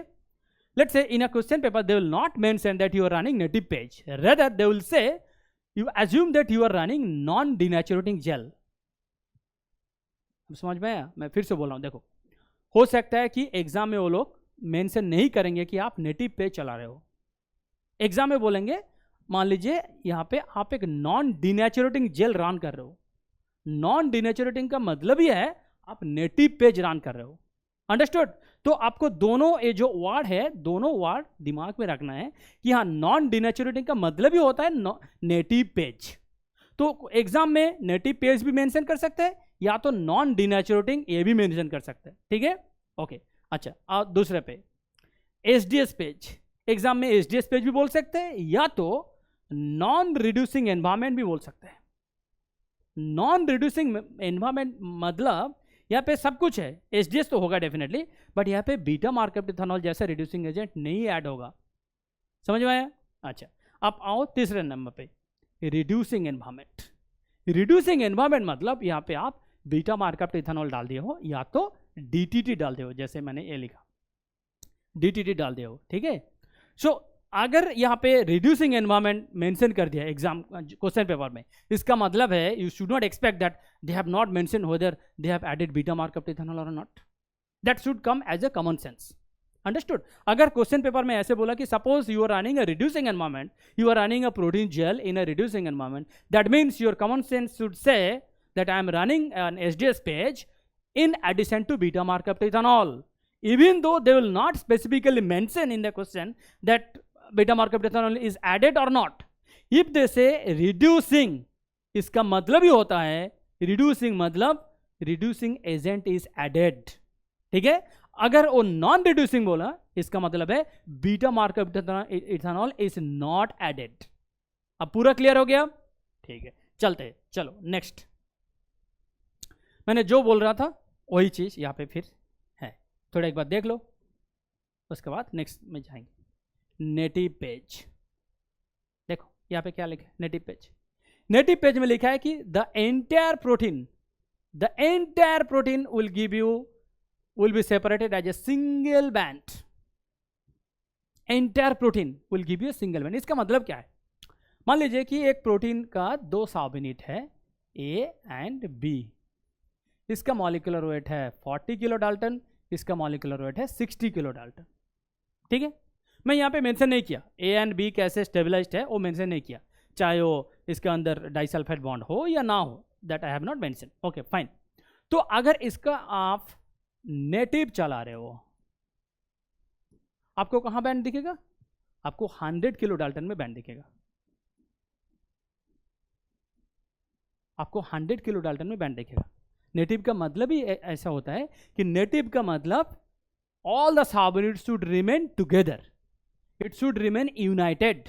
Let's say in a question paper they will not mention that you are running native PAGE, rather they will say you assume that you are running non denaturing gel. समझ में आया? मैं फिर से बोल रहा हूँ. देखो हो सकता है कि एग्जाम में वो लोग मेंशन नहीं करेंगे कि आप नेटिव पेज चला रहे हो. एग्जाम में बोलेंगे मान लीजिए यहाँ पे आप एक नॉन डिनेचुरेटिंग जेल रन कर रहे हो. नॉन डिनेचुरेटिंग का मतलब ही है आप नेटिव पेज रन कर रहे हो. अंडरस्टूड? तो आपको दोनों ये जो वर्ड है, दोनों वर्ड दिमाग में रखना है कि हाँ नॉन डिनेचुरेटिंग का मतलब ही होता है नेटिव पेज. तो एग्जाम में नेटिव पेज भी मेंशन कर सकते हैं या तो नॉन डिनेचुरेटिंग ये भी मेंशन कर सकते हैं. ठीक है? ओके. अच्छा, दूसरे पे एसडीएस पेज, एग्जाम में एसडीएस पेज भी बोल सकते हैं या तो नॉन रिड्यूसिंग एनवायरमेंट भी बोल सकते हैं. नॉन रिड्यूसिंग एनवायरमेंट मतलब यहाँ पे सब कुछ है, एसडीएस तो होगा डेफिनेटली, बट यहाँ पे बीटा मार्कअप इथेनॉल जैसा रिड्यूसिंग एजेंट नहीं ऐड होगा. समझ में आया? अच्छा, अब आओ तीसरे नंबर पे, रिड्यूसिंग एनवायरमेंट. रिड्यूसिंग एनवायरमेंट मतलब यहाँ पे आप बीटा मार्कअप इथेनॉल डाल दिए हो या तो डीटीटी डाल दिए हो, जैसे मैंने ये लिखा डीटीटी डाल दिए हो. ठीक है? सो अगर यहाँ पे रिड्यूसिंग एनवायरमेंट मेंशन कर दिया एग्जाम क्वेश्चन पेपर में, इसका मतलब है you should not expect that they have not mention whether they have added beta mercaptoethanol और not. That should come as a common sense. Understood? अगर question paper में ऐसे बोला कि suppose you are running a reducing environment, you are running a protein gel in a reducing environment, that means your common sense should say that I am running an SDS PAGE in addition to beta markup ethanol, even though they will not specifically mention in the question that beta markup ethanol is added or not. If they say reducing इसका मतलब ही होता है reducing, मतलब reducing agent is added, ठीक है। अगर वो non reducing बोला, इसका मतलब है beta mercaptoethanol is not added. अब पूरा क्लियर हो गया, ठीक है। चलते हैं, चलो नेक्स्ट। मैंने जो बोल रहा था वही चीज यहां पे फिर है, थोड़ा एक बार देख लो, उसके बाद नेक्स्ट में जाएंगे। नेटिव पेज, देखो यहां पे क्या लिखा है, नेटिव पेज। नेटिव पेज में लिखा है कि the entire protein will be separated as a single band. Entire protein will give you a single band. इसका मतलब क्या है? मान लीजिए कि एक प्रोटीन का 2 सब यूनिट है, A एंड B। इसका मॉलिक्यूलर वेट है 40 किलो डाल्टन, इसका मॉलिक्यूलर वेट है 60 किलो डाल्टन, ठीक है। मैं यहाँ पे मेंशन नहीं किया A एंड B कैसे स्टेबलाइज्ड है, वो मेंशन नहीं किया, चाहे वो इसके अंदर डाइसल्फाइड बॉन्ड हो या ना हो, that I have not mention. Okay fine. तो अगर इसका आप नेटिव चला रहे हो, आपको कहां बैंड दिखेगा? आपको 100 किलो डाल्टन में बैंड दिखेगा, आपको 100 किलो डाल्टन में बैंड दिखेगा। नेटिव का मतलब ही ऐसा होता है कि नेटिव का मतलब ऑल द सब units should remain together, it should remain united.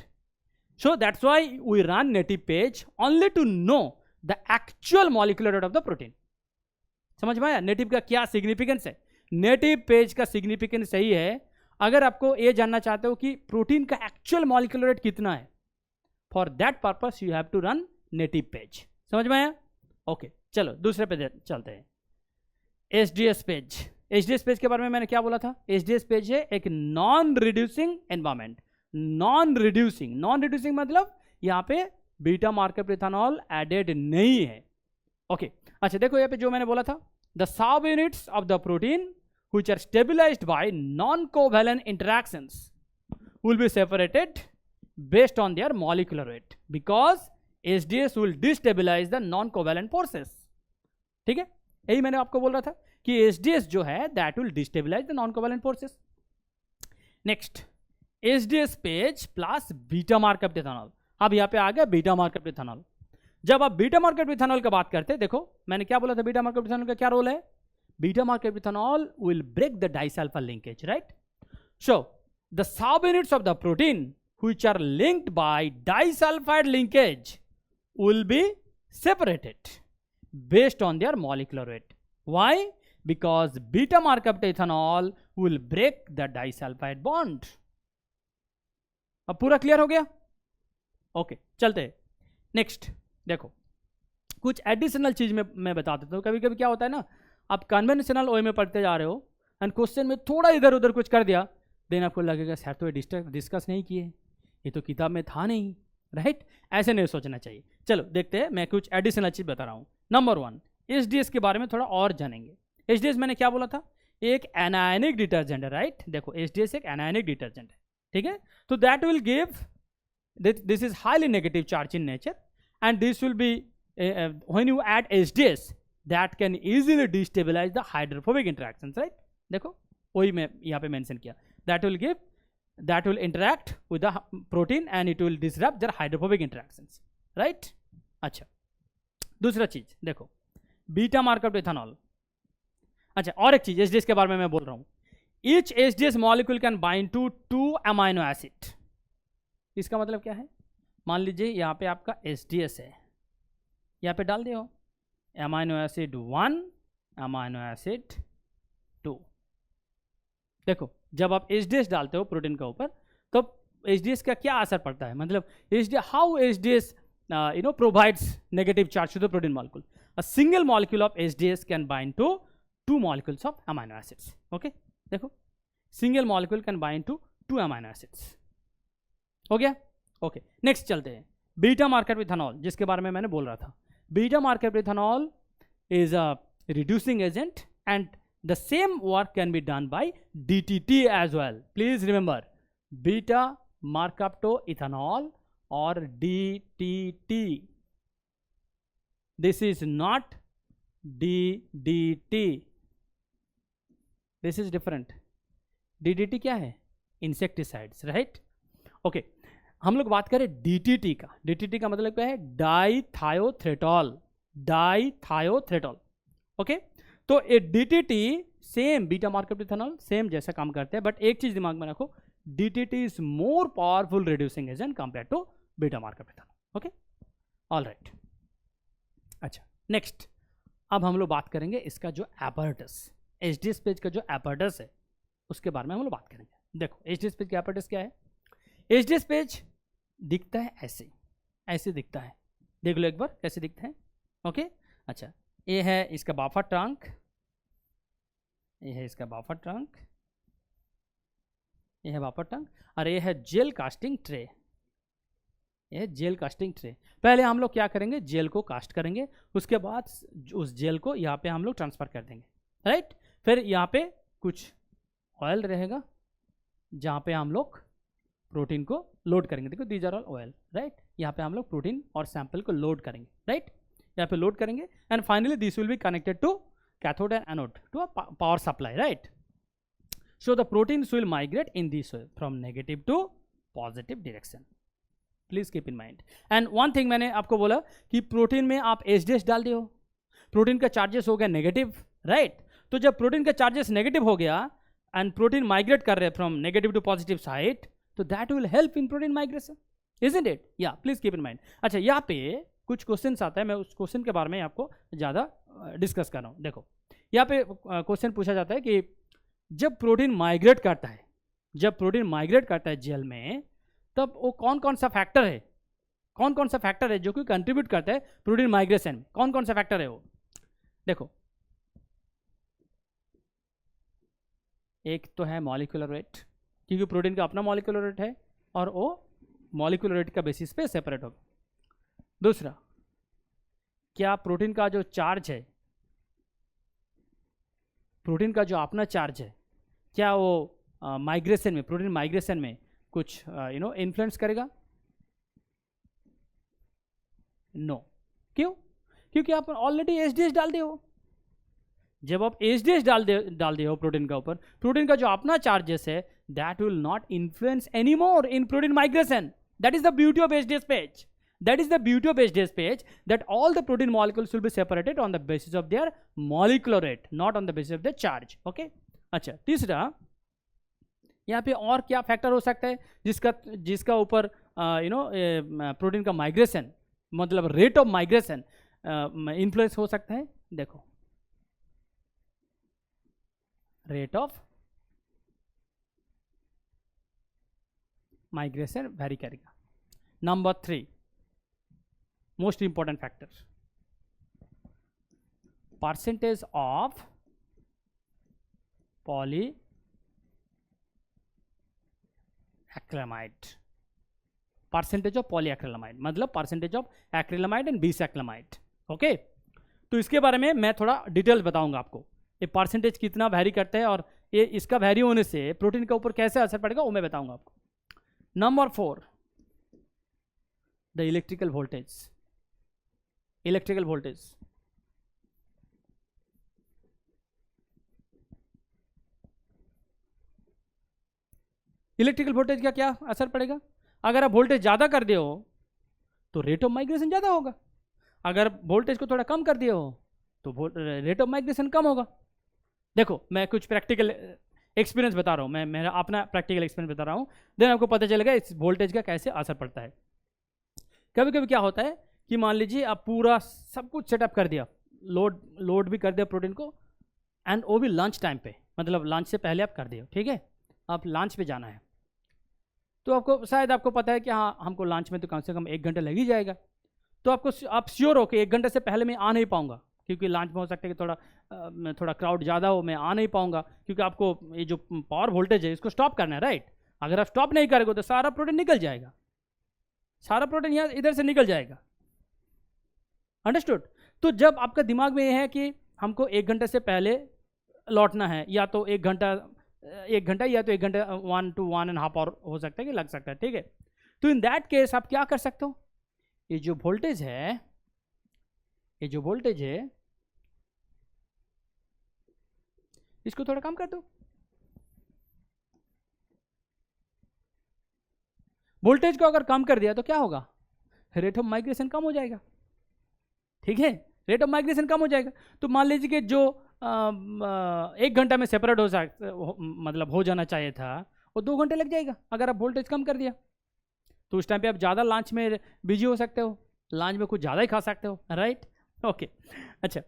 So that's why we run native PAGE only to know the actual molecular weight of the protein. समझ में आया नेटिव का क्या सिग्निफिकेंस है? नेटिव पेज का significance यही है, अगर आपको ये जानना चाहते हो कि प्रोटीन का एक्चुअल मॉलिक्यूलर वेट कितना है, for that purpose you have to run native PAGE. समझ में आया? ओके चलो दूसरे पे चलते हैं। HDS page. एचडीएस पेज के बारे में मैंने क्या बोला था? एचडीएस पेज है एक non reducing environment. Non reducing मतलब यहाँ पे बीटा मार्कअप इथेनॉल एडेड नहीं है। ओके अच्छा देखो यहाँ पे जो मैंने बोला था, the sub units of the protein which are stabilized by non-covalent interactions will be separated based on their molecular weight because HDS will destabilize the non-covalent forces। ठीक है, यही मैंने आपको बोल रहा था कि HDS जो है that will destabilize the non-covalent forces। Next HDS PAGE plus beta markup ethanol. अब यहाँ पे आ गया बीटा मार्कअप इथेनॉल। जब आप बीटा मार्कअप इथेनॉल की बात करते हैं, देखो मैंने क्या बोला था, बीटा मार्कअप इथेनॉल का क्या रोल है? Beta marked ethanol will break the disulfide linkage, right? So the subunits of the protein which are linked by disulfide linkage will be separated based on their molecular weight. Why? Because beta marked ethanol will break the disulfide bond. अब पूरा clear हो गया? Okay चलते हैं next. देखो कुछ additional चीज में मैं बता देता हूँ। कभी कभी क्या होता है ना, आप कन्वेंशनल वे में पढ़ते जा रहे हो एंड क्वेश्चन में थोड़ा इधर उधर कुछ कर दिया, देन आपको लगेगा सर तो ये डिस्कस नहीं किए, ये तो किताब में था नहीं, राइट? ऐसे नहीं सोचना चाहिए। चलो देखते हैं, मैं कुछ एडिशनल चीज बता रहा हूँ। नंबर 1, एचडीएस के बारे में थोड़ा और जानेंगे। एचडीएस मैंने क्या बोला था? एक एनायनिक डिटर्जेंट है, राइट? देखो एचडीएस एक एनायनिक डिटर्जेंट है, ठीक है। तो that will give, this is highly negative charge in nature and this will be when you add HDS that can easily destabilize the hydrophobic interactions, right? देखो वही मैं यहाँ पे मेंशन किया, that will interact with the protein and it will disrupt their hydrophobic interactions, right? अच्छा दूसरा चीज देखो बीटा मार्कअप इथेनॉल। अच्छा और एक चीज एचडीएस के बारे में मैं बोल रहा हूँ, each HDS molecule can bind to 2 amino acid। इसका मतलब क्या है? मान लीजिए यहाँ पे आपका एचडीएस है, यहाँ पे डाल दिया अमाइनो एसिड 1, अमाइनो एसिड 2। देखो जब आप एचडीएस डालते हो प्रोटीन के ऊपर, तो एचडीएस का क्या असर पड़ता है? मतलब how HDS provides negative charge to the protein molecule. A single molecule of HDS can bind to 2 molecules of amino acids. Okay देखो single molecule can bind to 2 amino acids. हो गया? ओके नेक्स्ट चलते हैं, beta markup ethanol जिसके बारे में मैंने बोल रहा था। Beta marked ethanol is a reducing agent and the same work can be done by DTT as well. Please remember beta marked ethanol or DTT. This is not DDT. This is different. DDT क्या है? Insecticides, right? Okay. हम लोग बात करें DTT का। DTT का मतलब क्या है? डाइथायोथ्रेटॉल। डाइथायोथ्रेटॉल। ओके, तो a DTT same beta marker ethanol same जैसा काम करते हैं, बट एक चीज दिमाग में रखो, DTT is more powerful reducing agent compare to beta marker ethanol. Okay, all right. अच्छा, नेक्स्ट अब हम लोग बात करेंगे इसका जो एपर्टस, एचडीएस पेज का जो एपर्टस है उसके बारे में हम लोग बात करेंगे। देखो एचडीएस पेज का एपर्टस क्या है? एचडीएस पेज दिखता है ऐसे, ऐसे दिखता है। देख लो एक बार कैसे दिखता है। ओके, अच्छा, ये है इसका बाफर ट्रंक, ये है इसका बाफर ट्रंक, ये है बाफर ट्रंक, और ये है जेल कास्टिंग ट्रे। ये है जेल कास्टिंग ट्रे। पहले हम लोग क्या करेंगे? जेल को कास्ट करेंगे, उसके बाद उस जेल को यहाँ पे हम लोग ट्रांसफर कर देंगे, राइट। फिर यहाँ पे कुछ ऑयल रहेगा जहाँ पे हम लोग प्रोटीन को लोड करेंगे। देखो these are all oil, right. यहाँ पे हम लोग प्रोटीन और सैंपल को लोड करेंगे, राइट। यहाँ पे लोड करेंगे and finally this will be connected to cathode and anode to a power supply, right. So the proteins will migrate in this way from negative to positive direction. Please keep in mind. And one thing मैंने आपको बोला कि protein में आप HDS डाल दिए हो, protein का चार्जेस हो गया नेगेटिव, राइट. तो जब प्रोटीन का चार्जेस नेगेटिव हो गया एंड प्रोटीन माइग्रेट कर रहे हैं from negative to positive side, तो that will help in protein migration, isn't it? या प्लीज कीप इन माइंड. अच्छा, यहाँ पे कुछ क्वेश्चन आता है, मैं उस क्वेश्चन के बारे में आपको ज़्यादा डिस्कस कर रहा हूँ. देखो यहाँ पे क्वेश्चन पूछा जाता है कि जब प्रोटीन माइग्रेट करता है, जब प्रोटीन माइग्रेट करता है जेल में, तब वो कौन कौन सा फैक्टर है, कौन कौन सा फैक्टर है जो कि कंट्रीब्यूट करता है प्रोटीन माइग्रेशन में? कौन कौन सा फैक्टर है वो? देखो, एक तो है मॉलिक्यूलर वेट, क्योंकि प्रोटीन का अपना मॉलिक्यूलर वेट है और वो मॉलिक्यूलर वेट का बेसिस पे सेपरेट होगा. दूसरा, क्या प्रोटीन का जो चार्ज है, प्रोटीन का जो अपना चार्ज है, क्या वो माइग्रेशन में, प्रोटीन माइग्रेशन में कुछ इन्फ्लुएंस करेगा? नो. क्यों? क्योंकि आप ऑलरेडी एचडीएस डाल दिए हो. जब आप एचडीएस डाल दिए हो प्रोटीन का ऊपर, प्रोटीन का जो अपना चार्जेस है that will not influence any more in protein migration. That is the beauty of HDS PAGE. That is the beauty of HDS page, that all the protein molecules will be separated on the basis of their molecular weight, not on the basis of their charge. Okay? अच्छा, तीसरा, यहाँ पे और क्या factor हो सकता है जिसका ऊपर प्रोटीन का माइग्रेशन, मतलब रेट ऑफ माइग्रेशन इन्फ्लुएंस हो सकता है? देखो, रेट ऑफ माइग्रेशन वेरी करेगा. Number 3, most important factor, percentage of polyacrylamide. Percentage of polyacrylamide मतलब percentage of acrylamide and bisacrylamide. Okay, तो इसके बारे में मैं थोड़ा डिटेल्स बताऊंगा आपको. ये परसेंटेज कितना वैरी करता है और ये इसका वैरी होने से प्रोटीन के ऊपर कैसे असर पड़ेगा वो मैं बताऊंगा आपको. Number 4, the electrical voltage. Electrical voltage, electrical voltage का क्या असर पड़ेगा? अगर आप वोल्टेज ज़्यादा कर दिए हो तो रेट ऑफ माइग्रेशन ज़्यादा होगा, अगर वोल्टेज को थोड़ा कम कर दिए हो तो रेट ऑफ माइग्रेशन कम होगा. देखो, मैं कुछ प्रैक्टिकल एक्सपीरियंस बता रहा हूँ, मैं मेरा अपना प्रैक्टिकल एक्सपीरियंस बता रहा हूँ, देन आपको पता चलेगा इस वोल्टेज का कैसे असर पड़ता है. कभी कभी क्या होता है कि मान लीजिए आप पूरा सब कुछ सेटअप कर दिया, लोड भी कर दिया प्रोटीन को, एंड वो भी लंच टाइम पे, मतलब लंच से पहले आप कर दिए, ठीक है, आप लंच पे जाना है, तो आपको शायद आपको पता है कि हाँ हमको लंच में तो कम से कम 1 घंटा लग ही जाएगा. तो आप श्योर हो कि 1 घंटे से पहले मैं आ नहीं पाऊँगा, क्योंकि लंच में हो सकता है कि थोड़ा क्राउड ज़्यादा हो, मैं आ नहीं पाऊँगा, क्योंकि आपको ये जो पावर वोल्टेज है इसको स्टॉप करना है, राइट. अगर आप स्टॉप नहीं करोगे तो सारा प्रोटीन निकल जाएगा, सारा प्रोटीन यहाँ इधर से निकल जाएगा. अंडरस्टूड? तो जब आपका दिमाग में ये है कि हमको 1 घंटे से पहले लौटना है, या तो 1 घंटा या तो 1 घंटा 1 to 1.5 आवर हो सकता है कि लग सकता है, ठीक है. तो इन दैट केस आप क्या कर सकते हो? ये जो वोल्टेज है इसको थोड़ा कम कर दो. वोल्टेज को अगर कम कर दिया तो क्या होगा, रेट ऑफ माइग्रेशन कम हो जाएगा, ठीक है, रेट ऑफ माइग्रेशन कम हो जाएगा। तो मान लीजिए कि जो 1 घंटा में सेपरेट मतलब हो जाना चाहिए था वो 2 घंटे लग जाएगा अगर आप वोल्टेज कम कर दिया। तो उस टाइम पे आप ज़्यादा लंच में बिजी हो सकते हो, लंच में कुछ ज़्यादा ही खा सकते हो, राइट। ओके, अच्छा,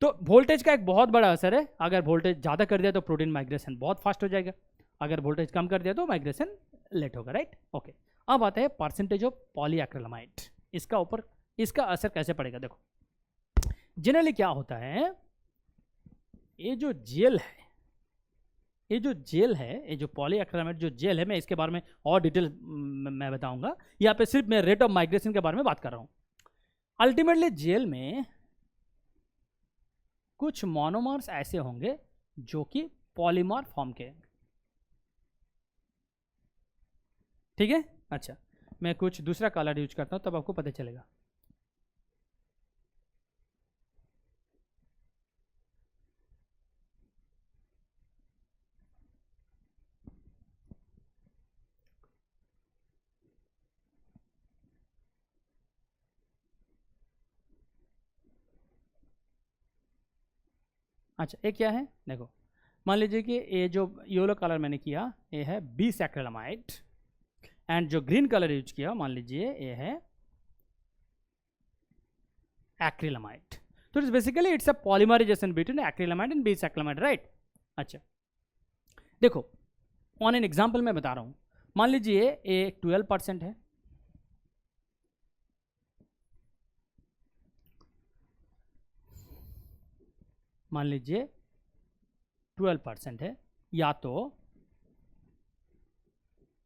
तो वोल्टेज का एक बहुत बड़ा असर है। अगर वोल्टेज ज़्यादा कर दिया तो प्रोटीन माइग्रेशन बहुत फास्ट हो जाएगा, अगर वोल्टेज कम कर दिया तो माइग्रेशन लेट होगा, राइट। ओके, अब आता है परसेंटेज ऑफ पॉलीएक्रिलामाइड, इसका असर कैसे पड़ेगा। देखो जनरली क्या होता है, ये जो जेल है, ये जो पॉलीएक्रिलामाइड जो जेल है, मैं इसके बारे में और डिटेल मैं बताऊंगा, यहाँ पे सिर्फ मैं रेट ऑफ माइग्रेशन के बारे में बात कर रहा हूँ। अल्टीमेटली जेल में कुछ मोनोमर्स ऐसे होंगे जो कि पॉलीमर फॉर्म के, ठीक है। अच्छा, मैं कुछ दूसरा कलर यूज करता हूँ तब आपको पता चलेगा। अच्छा, ये क्या है, देखो मान लीजिए कि ये जो येलो कलर मैंने किया ये है बीस एक्रिलामाइड, एंड जो ग्रीन कलर यूज किया मान लीजिए ये है एक्रिलामाइड। तो it's basically it's a polymerization between acrylamide and bis acrylamide, right. अच्छा देखो, ऑन एन एग्जांपल मैं बता रहा हूँ, मान लीजिए ये 12% है, मान लीजिए 12% है या तो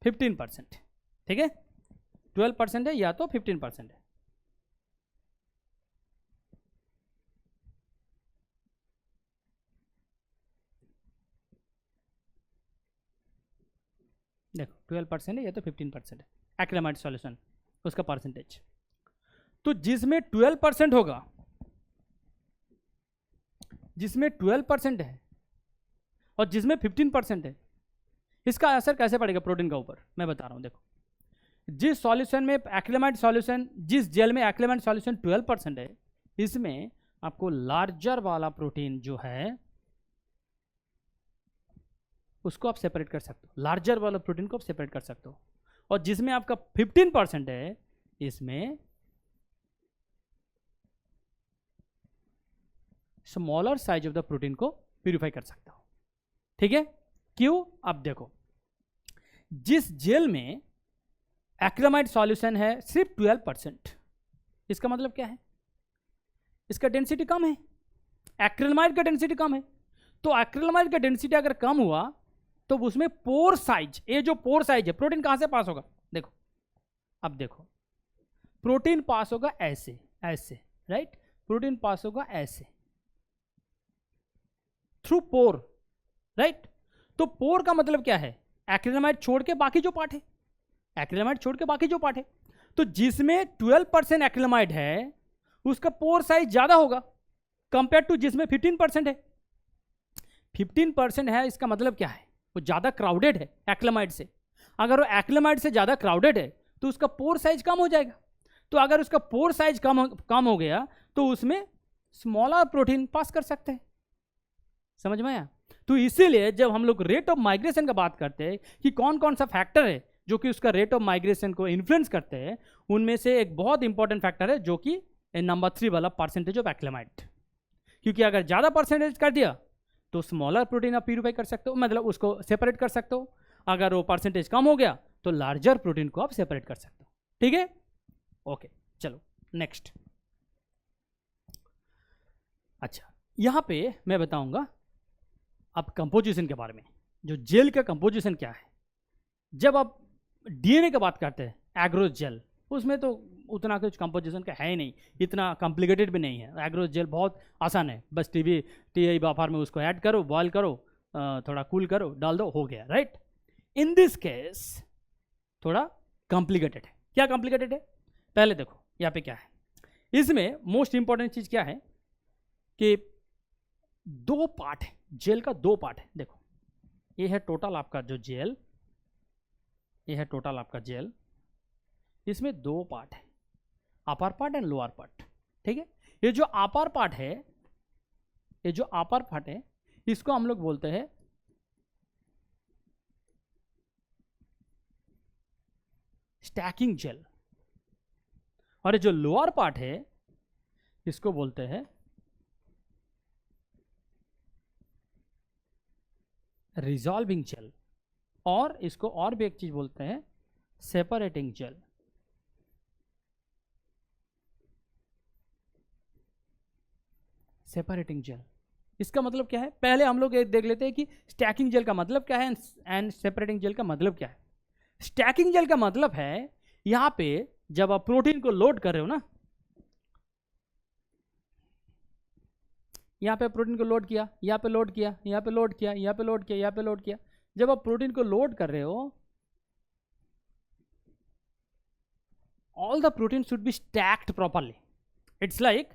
15%, ठीक है, 12% है या तो 15% है। देखो 12% है या तो 15% है एक्रिलामाइड सॉल्यूशन, उसका परसेंटेज। तो जिसमें 12% होगा, जिसमें 12% है और जिसमें 15% है, इसका असर कैसे पड़ेगा प्रोटीन का ऊपर, मैं बता रहा हूं। देखो जिस सॉल्यूशन में एक्रिलामाइड सॉल्यूशन, जिस जेल में एक्रिलामाइड सॉल्यूशन 12% है, इसमें आपको लार्जर वाला प्रोटीन जो है उसको आप सेपरेट कर सकते हो, लार्जर वाला प्रोटीन को आप सेपरेट कर सकते हो। और जिसमें आपका 15% है, इसमें smaller size of the protein को प्यूरिफाई कर सकते हो, ठीक है। क्यों, अब देखो जिस जेल में एक्रिलामाइड सॉल्यूशन है सिर्फ 12%, इसका मतलब क्या है, इसका डेंसिटी कम है, एक्रिलामाइड का डेंसिटी कम है। तो एक्रिलामाइड का डेंसिटी अगर कम हुआ तो उसमें पोर साइज, ये जो पोर साइज है, प्रोटीन कहां से पास होगा, देखो अब देखो प्रोटीन पास होगा ऐसे ऐसे, राइट, प्रोटीन पास होगा ऐसे थ्रू पोर, राइट। तो पोर का मतलब क्या है, एक्रिलामाइड छोड़ के बाकी जो पार्ट है, एक्रिलामाइड छोड़ के बाकी जो पार्ट है। तो जिसमें 12% एक्रिलामाइड है उसका पोर साइज ज्यादा होगा कंपेयर टू जिसमें 15% है। 15% है, इसका मतलब क्या है, वो ज्यादा क्राउडेड है एक्रिलामाइड से। अगर वो एक्रिलामाइड से ज्यादा क्राउडेड है तो उसका पोर साइज कम हो जाएगा। तो अगर उसका पोर साइज कम हो गया तो उसमें स्मॉलर प्रोटीन पास कर सकते हैं, समझ में आया। तो इसीलिए जब हम लोग रेट ऑफ माइग्रेशन का बात करते हैं कि कौन कौन सा फैक्टर है जो कि उसका रेट ऑफ माइग्रेशन को इन्फ्लुएंस करते हैं, उनमें से एक बहुत इंपॉर्टेंट फैक्टर है जो कि नंबर 3 वाला परसेंटेज ऑफ एक्रिलामाइड। क्योंकि अगर ज़्यादा परसेंटेज कर दिया तो स्मॉलर प्रोटीन आप प्यूरिफाई कर सकते हो, मतलब उसको सेपरेट कर सकते हो। अगर वो परसेंटेज कम हो गया तो लार्जर प्रोटीन को आप सेपरेट कर सकते हो, ठीक है। ओके चलो नेक्स्ट। अच्छा यहाँ पे मैं बताऊंगा अब कंपोजिशन के बारे में, जो जेल का कंपोजिशन क्या है। जब आप डीएनए की बात करते हैं एग्रोस जेल, उसमें तो उतना कुछ कंपोजिशन का है ही नहीं, इतना कॉम्प्लिकेटेड भी नहीं है। एग्रोस जेल बहुत आसान है, बस टी बाफार में उसको ऐड करो, बॉयल करो, थोड़ा कूल करो, डाल दो, हो गया, राइट। इन दिस केस थोड़ा कॉम्प्लिकेटेड है। क्या कॉम्प्लिकेटेड है, पहले देखो यहाँ पे क्या है। इसमें मोस्ट इंपॉर्टेंट चीज़ क्या है कि 2 पार्ट है, जेल का 2 पार्ट है। देखो ये है टोटल आपका जो जेल, ये है टोटल आपका जेल, इसमें दो पार्ट है, upper part and lower part, ठीक है। ये जो अपर पार्ट है, ये जो अपर पार्ट है, इसको हम लोग बोलते हैं स्टैकिंग जेल, और ये जो लोअर पार्ट है इसको बोलते हैं रिजॉल्विंग जेल, और इसको और भी एक चीज बोलते हैं सेपरेटिंग जेल। सेपरेटिंग जेल इसका मतलब क्या है, पहले हम लोग एक देख लेते हैं कि स्टैकिंग जेल का मतलब क्या है एंड सेपरेटिंग जेल का मतलब क्या है। स्टैकिंग जेल का मतलब है यहां पे जब आप प्रोटीन को लोड कर रहे हो ना, यहां पे प्रोटीन को लोड किया, यहां पे लोड किया, यहां पे लोड किया, यहां पे लोड किया, यहां पे लोड किया, जब आप प्रोटीन को लोड कर रहे हो, all the protein should be stacked properly. It's like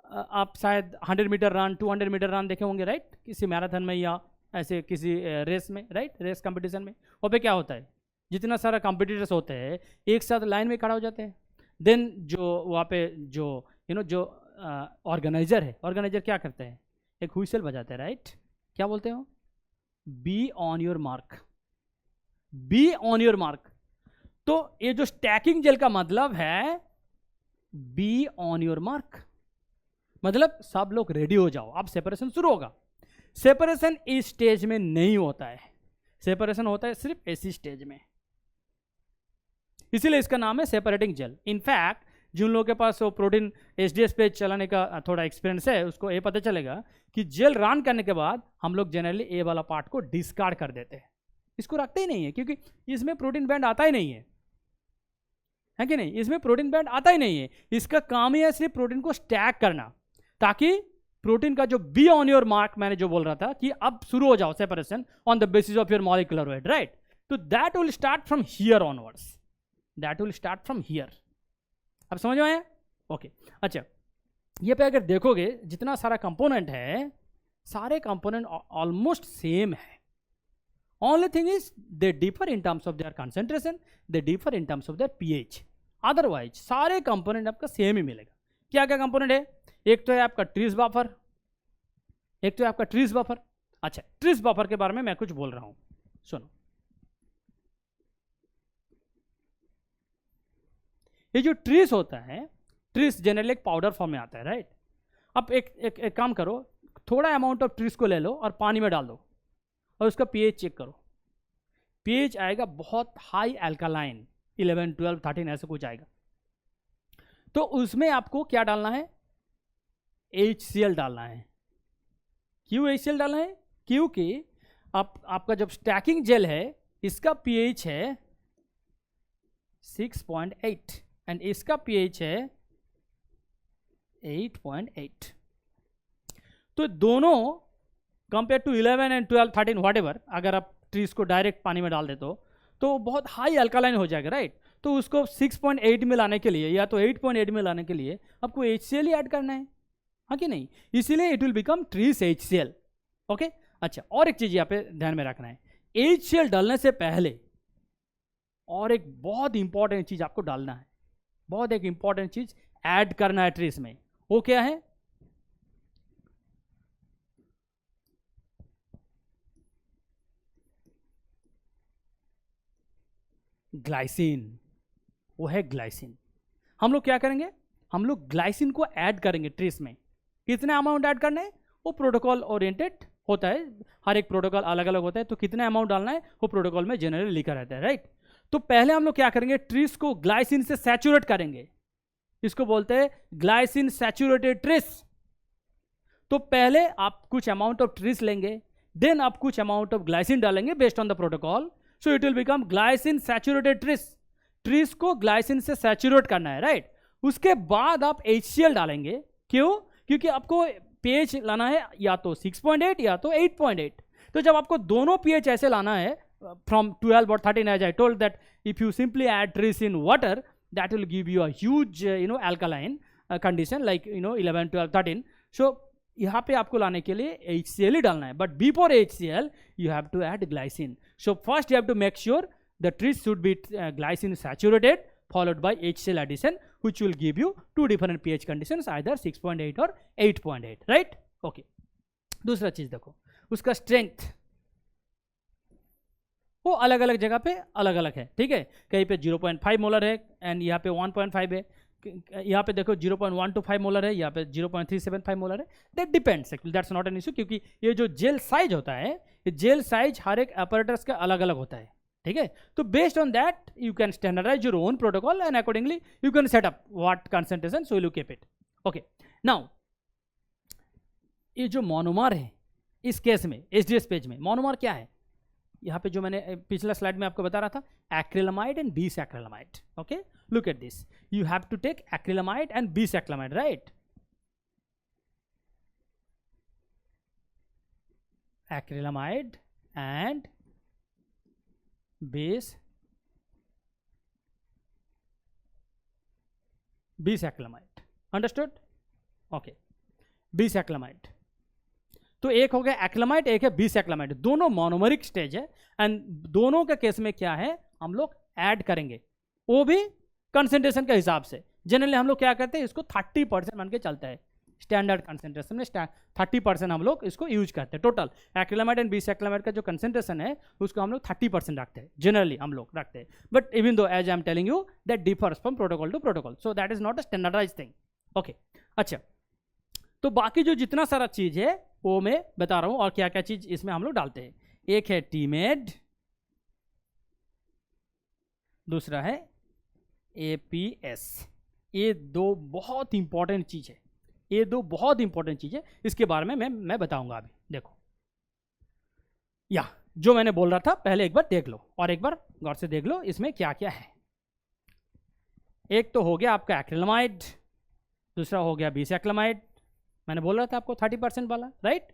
आप शायद 100 मीटर रन, 200 मीटर रन देखे होंगे, राइट, किसी मैराथन में या ऐसे किसी रेस में, राइट, रेस कंपटीशन में। वहाँ पे क्या होता है, जितना सारा कंपिटिटर्स होते हैं एक साथ लाइन में खड़ा हो जाते हैं, देन जो वहाँ पे जो जो ऑर्गेनाइजर है, ऑर्गेनाइजर क्या करते हैं, एक हुइसल बजाते हैं, राइट, क्या बोलते हो, be on your mark, be on your mark. तो ये जो स्टैकिंग जेल का मतलब है बी ऑन योर मार्क, मतलब सब लोग रेडी हो जाओ, अब सेपरेशन शुरू होगा। सेपरेशन इस स्टेज में नहीं होता है, सेपरेशन होता है सिर्फ इसी स्टेज में, इसीलिए इसका नाम है सेपरेटिंग जेल। इनफैक्ट जिन लोगों के पास वो प्रोटीन एचडीएस पे चलाने का थोड़ा एक्सपीरियंस है, उसको ये पता चलेगा कि जेल रन करने के बाद हम लोग जनरली ए वाला पार्ट को डिस्कार्ड कर देते हैं, इसको रखते ही नहीं है, क्योंकि इसमें प्रोटीन बैंड आता ही नहीं है कि नहीं, इसमें प्रोटीन बैंड आता ही नहीं है। इसका काम ही है सिर्फ प्रोटीन को स्टैक करना, ताकि प्रोटीन का जो बी ऑन योर मार्क मैंने जो बोल रहा था कि अब शुरू हो जाओ separation on the basis of your molecular weight, right, तो that will start from here onwards, that will start from here. अब समझ में आया? ओके, अच्छा, ये पे अगर देखोगे जितना सारा कंपोनेंट है, सारे कंपोनेंट ऑलमोस्ट सेम है, only thing is they differ in terms of their concentration, they differ in terms of their pH, otherwise सारे कंपोनेंट आपका सेम ही मिलेगा। क्या क्या कंपोनेंट है, एक तो है आपका ट्रिस बफर, एक तो है आपका ट्रिस बफर। अच्छा, ट्रिस बफर के बारे में मैं कुछ बोल रहा हूं, सुनो। ये जो ट्रिस होता है, ट्रिस जनरली एक पाउडर फॉर्म में आता है, राइट। अब एक काम करो, थोड़ा अमाउंट ऑफ ट्रिस को ले लो और पानी में डाल दो और उसका पीएच चेक करो। पीएच आएगा बहुत हाई अल्कालाइन, 11, 12, 13 ऐसे कुछ आएगा। तो उसमें आपको क्या डालना है, HCl डालना है। क्यों HCl डालना है, क्योंकि आपका जब स्टैकिंग जेल है इसका पीएच है 6.8 एंड इसका पीएच है 8.8। तो दोनों कंपेयर टू 11 एंड 12, 13 व्हाटएवर, अगर आप ट्रीज को डायरेक्ट पानी में डाल दे तो बहुत हाई अल्कालाइन हो जाएगा, राइट। तो उसको 6.8 में लाने के लिए या तो 8.8 में लाने के लिए आपको HCl ही ऐड करना है, हाँ कि नहीं, इसीलिए it will become trees HCl। Okay, अच्छा, और एक चीज यहाँ पे ध्यान में रखना है, HCl डालने से पहले और एक बहुत इंपॉर्टेंट चीज आपको डालना है, बहुत एक इंपॉर्टेंट चीज ऐड करना है ट्रीस में। वो क्या है, ग्लाइसिन, वो है ग्लाइसिन। हम लोग क्या करेंगे, हम लोग ग्लाइसिन को ऐड करेंगे ट्रीस में। कितना अमाउंट ऐड करना है, वो प्रोटोकॉल ओरिएंटेड होता है, हर एक प्रोटोकॉल अलग अलग होता है, तो कितना अमाउंट डालना है वो प्रोटोकॉल में जनरली लिखा रहता है, राइट। तो पहले हम लोग क्या करेंगे, ट्रीस को ग्लाइसिन से सैचुरेट करेंगे, इसको बोलते हैं ग्लाइसिन सैचुरेटेड ट्रीस। तो पहले आप कुछ अमाउंट ऑफ ट्रीस लेंगे, देन आप कुछ अमाउंट ऑफ ग्लाइसिन डालेंगे based on the protocol, so it will become glycine saturated trees. Trees को ग्लाइसिन से सैचुरेट करना है, राइट। उसके बाद आप HCl डालेंगे, क्यों, क्योंकि आपको pH लाना है या तो 6.8 या तो 8.8। तो जब आपको दोनों pH ऐसे लाना है from 12 or 13, as I told that if you simply add tris in water, that will give you a huge alkaline condition like 11, 12, 13. So यहाँ पे आपको लाने के लिए HCl ही डालना है, but before HCl you have to add glycine. So first you have to make sure the tris should be glycine saturated, followed by HCl addition, which will give you two different pH conditions, either 6.8 और 8.8, right? Okay. दूसरा चीज देखो, उसका strength वो अलग अलग जगह पे अलग अलग है, ठीक है? कहीं पे 0.5 मोलर है एंड यहाँ पे 1.5 है, यहाँ पे देखो 0.125 मोलर है, यहाँ पे 0.375 मोलर है. That depends, that's not an issue, क्योंकि ये जो जेल साइज होता है, ये जेल साइज हर एक अपरेटर्स का अलग अलग होता है, ठीक है? तो based on that you can standardize your own protocol and accordingly you can set up what concentration so you keep it. Okay, now ये जो मोनोमर है इस केस में एचडीएस पेज में मोनोमर क्या है? यहाँ पे जो मैंने पिछला स्लाइड में आपको बता रहा था, acrylamide and bis acrylamide. Okay, look at this, you have to take acrylamide and bis acrylamide, right? Acrylamide and base acrylamide. Understood? Okay. Bis acrylamide. तो एक हो गया एक्रिलामाइड, एक है बीस एक्रिलामाइड. दोनों मोनोमरिक स्टेज है एंड दोनों का केस में क्या है, हम लोग ऐड करेंगे, वो भी कंसेंट्रेशन के हिसाब से. जनरली हम लोग क्या करते हैं, इसको 30% मान के चलता है. स्टैंडर्ड कंसेंट्रेशन में 30% हम लोग इसको यूज करते हैं. Total acrylamide and bis acrylamide का जो कंसेंट्रेशन है उसको हम लोग 30% रखते हैं, जनरली हम लोग रखते हैं. But even though as I am telling you that differs from protocol to protocol, so that is not a standardize thing. Okay, अच्छा, तो बाकी जो जितना सारा चीज है वो मैं बता रहा हूं और क्या क्या चीज इसमें हम लोग डालते हैं. एक है टीमेड, दूसरा है एपीएस. ये दो बहुत इंपॉर्टेंट चीज है, ये दो बहुत इंपॉर्टेंट चीज है, इसके बारे में मैं बताऊंगा अभी. देखो, या जो मैंने बोल रहा था पहले एक बार देख लो और एक बार गौर से देख लो इसमें क्या क्या है. एक तो हो गया आपका एक्रिलामाइड, दूसरा हो गया बीस एक्रिलामाइड. मैंने बोल रहा था आपको 30% वाला, राइट?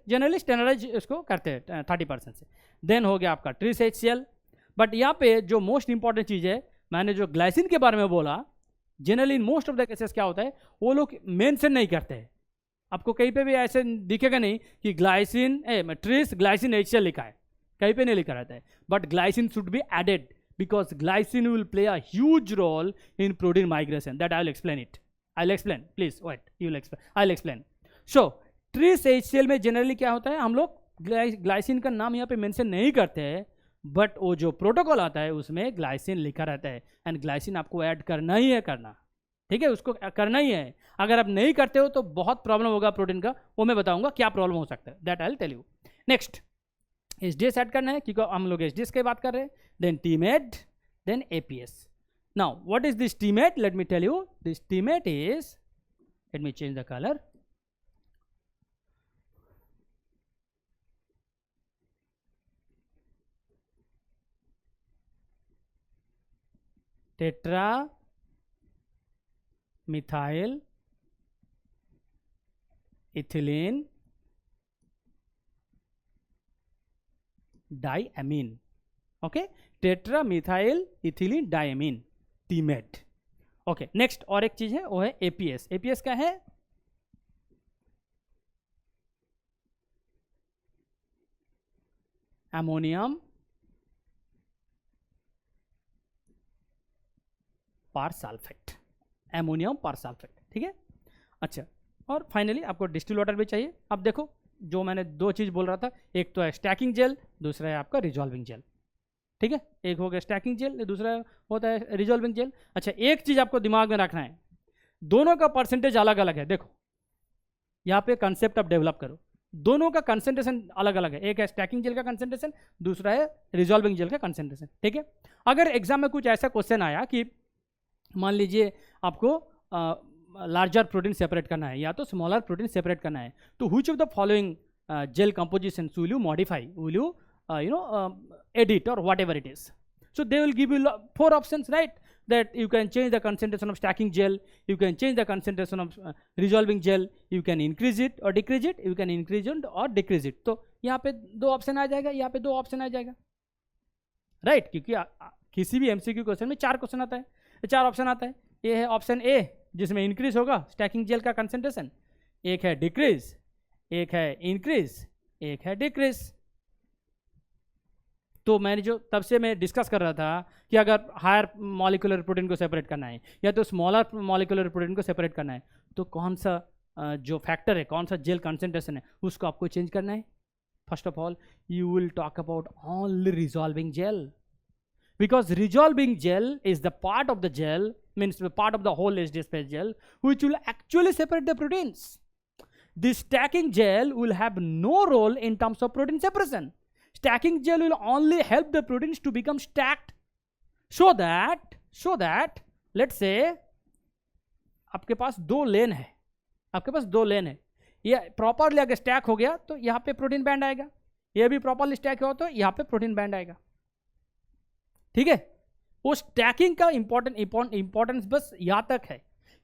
जनरली स्टैंडर्डाइज इसको करते हैं 30% से. देन हो गया आपका ट्रिस HCl. बट यहाँ पे जो मोस्ट इंपॉर्टेंट चीज़ है, मैंने जो ग्लाइसिन के बारे में बोला, generally in most of the cases क्या होता है, वो लोग मेंशन नहीं करते हैं. आपको कहीं पे भी ऐसे दिखेगा नहीं कि ग्लाइसिन ट्रिस ग्लाइसिन HCl लिखा है, कहीं पे नहीं लिखा रहता है. But glycine should be added because glycine will play a huge role in protein migration. That I will explain it. I'll explain, please wait, you will explain, I'll explain. So Tris HCl में generally क्या होता है, हम लोग glycine का नाम यहाँ पे मेंशन नहीं करते हैं, बट वो जो प्रोटोकॉल आता है उसमें ग्लाइसिन लिखा रहता है एंड ग्लाइसिन आपको ऐड करना ही है, करना, ठीक है? उसको करना ही है. अगर आप नहीं करते हो तो बहुत प्रॉब्लम होगा प्रोटीन का, वो मैं बताऊंगा क्या प्रॉब्लम हो सकता है, that I will tell you. Next HDS add करना है क्योंकि हम लोग HDS की बात कर रहे हैं. Then TEMED, then APS. Now, what is this TMAT? Let me tell you. This TMAT is, let me change the color. Tetra methyl ethylene diamine. Okay, tetra methyl ethylene diamine, TMAT. Okay, next और एक चीज है वो है APS. APS क्या है? Ammonium परसल्फेट. Ammonium परसल्फेट, ठीक है? अच्छा, और फाइनली आपको डिस्टिल वाटर भी चाहिए. अब देखो, जो मैंने दो चीज बोल रहा था, एक तो है स्टैकिंग जेल, दूसरा है आपका रिजॉल्विंग जेल, ठीक है? एक हो गया स्टैकिंग जेल, दूसरा होता है रिजॉल्विंग जेल. अच्छा, एक चीज आपको दिमाग में रखना है, दोनों का परसेंटेज अलग अलग है. देखो यहाँ पे कंसेप्ट आप डेवलप करो, दोनों का कंसेंट्रेशन अलग अलग है. एक है स्टैकिंग जेल का कंसेंट्रेशन, दूसरा है रिजॉल्विंग जेल का कंसेंट्रेशन, ठीक है? अगर एग्जाम में कुछ ऐसा क्वेश्चन आया कि मान लीजिए आपको लार्जर प्रोटीन सेपरेट करना है या तो स्मॉलर प्रोटीन सेपरेट करना है, तो which of the following gel composition will you modify, will you edit or whatever it is. So they will give you 4 options, right? That you can change the concentration of stacking gel, you can change the concentration of resolving gel, you can increase it or decrease it, you can increase it or decrease it. तो यहाँ पे 2 option आ जाएगा, यहाँ पे 2 option आ जाएगा, right? क्योंकि किसी भी MCQ क्वेश्चन में 4 क्वेश्चन आता है, 4 ऑप्शन आता है. ये है ऑप्शन A जिसमें इंक्रीज होगा स्टैकिंग जेल का कंसेंट्रेशन, एक है डिक्रीज, एक है इंक्रीज, एक है डिक्रीज. तो मैंने जो तब से मैं डिस्कस कर रहा था कि अगर हायर मॉलिक्यूलर प्रोटीन को सेपरेट करना है या तो स्मॉलर मॉलिक्यूलर प्रोटीन को सेपरेट करना है, तो कौन सा जो फैक्टर है, कौन सा जेल कंसंट्रेशन है, उसको आपको चेंज करना है. First of all you will talk about only resolving gel, because resolving gel is the part of the gel, means the part of the whole HD space gel which will actually separate the proteins. This stacking gel will have no role in terms of protein separation. Stacking gel will only help the proteins to become stacked so that let's say आपके पास दो लेन है, ये properly अगर stack हो गया तो यहाँ पे प्रोटीन बैंड आएगा, ये भी प्रॉपरली स्टैक हो तो यहाँ पे प्रोटीन बैंड आएगा. ठीक है, वो स्टैकिंग का इंपॉर्टेंस बस यहाँ तक है,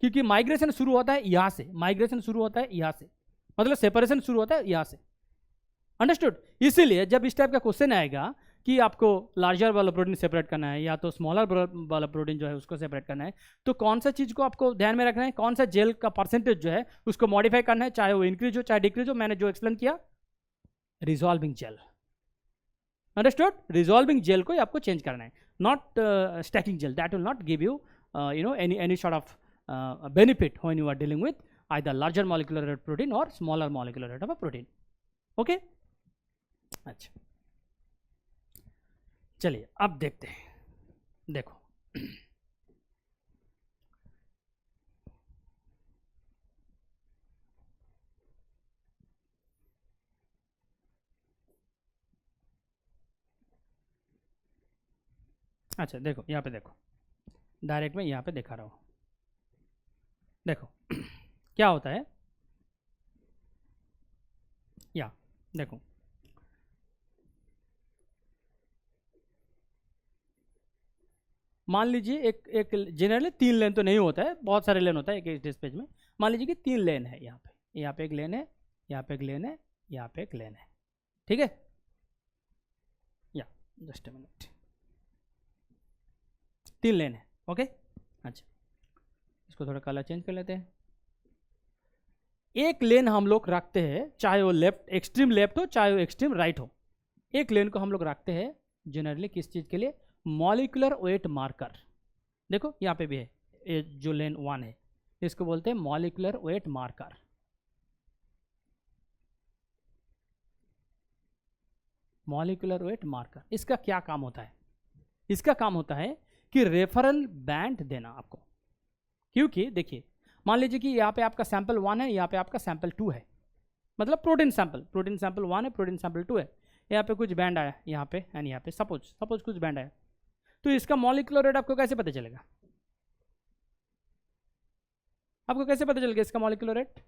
क्योंकि माइग्रेशन शुरू होता है यहाँ से, मतलब सेपरेशन शुरू होता है यहाँ से. अंडरस्टूड. इसीलिए जब इस टाइप का क्वेश्चन आएगा कि आपको लार्जर वाला प्रोटीन सेपरेट करना है या तो स्मॉलर वाला प्रोटीन जो है उसको सेपरेट करना है, तो कौन सा चीज़ को आपको ध्यान में रखना है, कौन सा जेल का परसेंटेज जो है उसको मॉडिफाई करना है, चाहे वो इंक्रीज हो चाहे डिक्रीज हो. मैंने जो एक्सप्लेन किया, resolving gel. Understood. Resolving gel को आपको चेंज करना है, not stacking gel. That will not give you any sort of benefit when you are dealing with either larger molecular weight protein और smaller molecular weight of a protein. Okay, अच्छा चलिए अब देखते हैं. देखो अच्छा, देखो यहाँ पे, देखो डायरेक्ट में यहाँ पे दिखा रहा हूँ. देखो क्या होता है, या देखो मान लीजिए एक जनरली 3 लेन तो नहीं होता है, बहुत सारे लेन होता है एक इस पेज में. मान लीजिए कि 3 लेन है, यहाँ पे एक लेन है, यहाँ पे एक लेन है, यहाँ पे एक लेन है. ठीक है, या जस्ट अ मिनट, 3 लेन है. ओके, अच्छा इसको थोड़ा कलर चेंज कर लेते हैं. एक लेन हम लोग रखते हैं, चाहे वो लेफ्ट एक्सट्रीम लेफ्ट हो चाहे वो एक्सट्रीम राइट हो, एक लेन को हम लोग रखते हैं जनरली किस चीज़ के लिए, मॉलिक्यूलर वेट मार्कर. देखो यहाँ पे भी है, ये जो लेन 1 है इसको बोलते हैं molecular weight marker. Molecular weight marker, इसका क्या काम होता है, इसका काम होता है कि रेफरल बैंड देना आपको. क्योंकि देखिए मान लीजिए कि यहाँ पे आपका सैंपल 1 है, यहाँ पे आपका सैंपल 2 है, मतलब प्रोटीन सैंपल 1 है, प्रोटीन सैंपल 2 है. यहाँ पे कुछ बैंड आया यहाँ पे एंड यहाँ पे सपोज कुछ बैंड आया, तो इसका मॉलिक्यूलर रेट आपको कैसे पता चलेगा, आपको कैसे पता चलेगा इसका मॉलिक्यूलर रेट.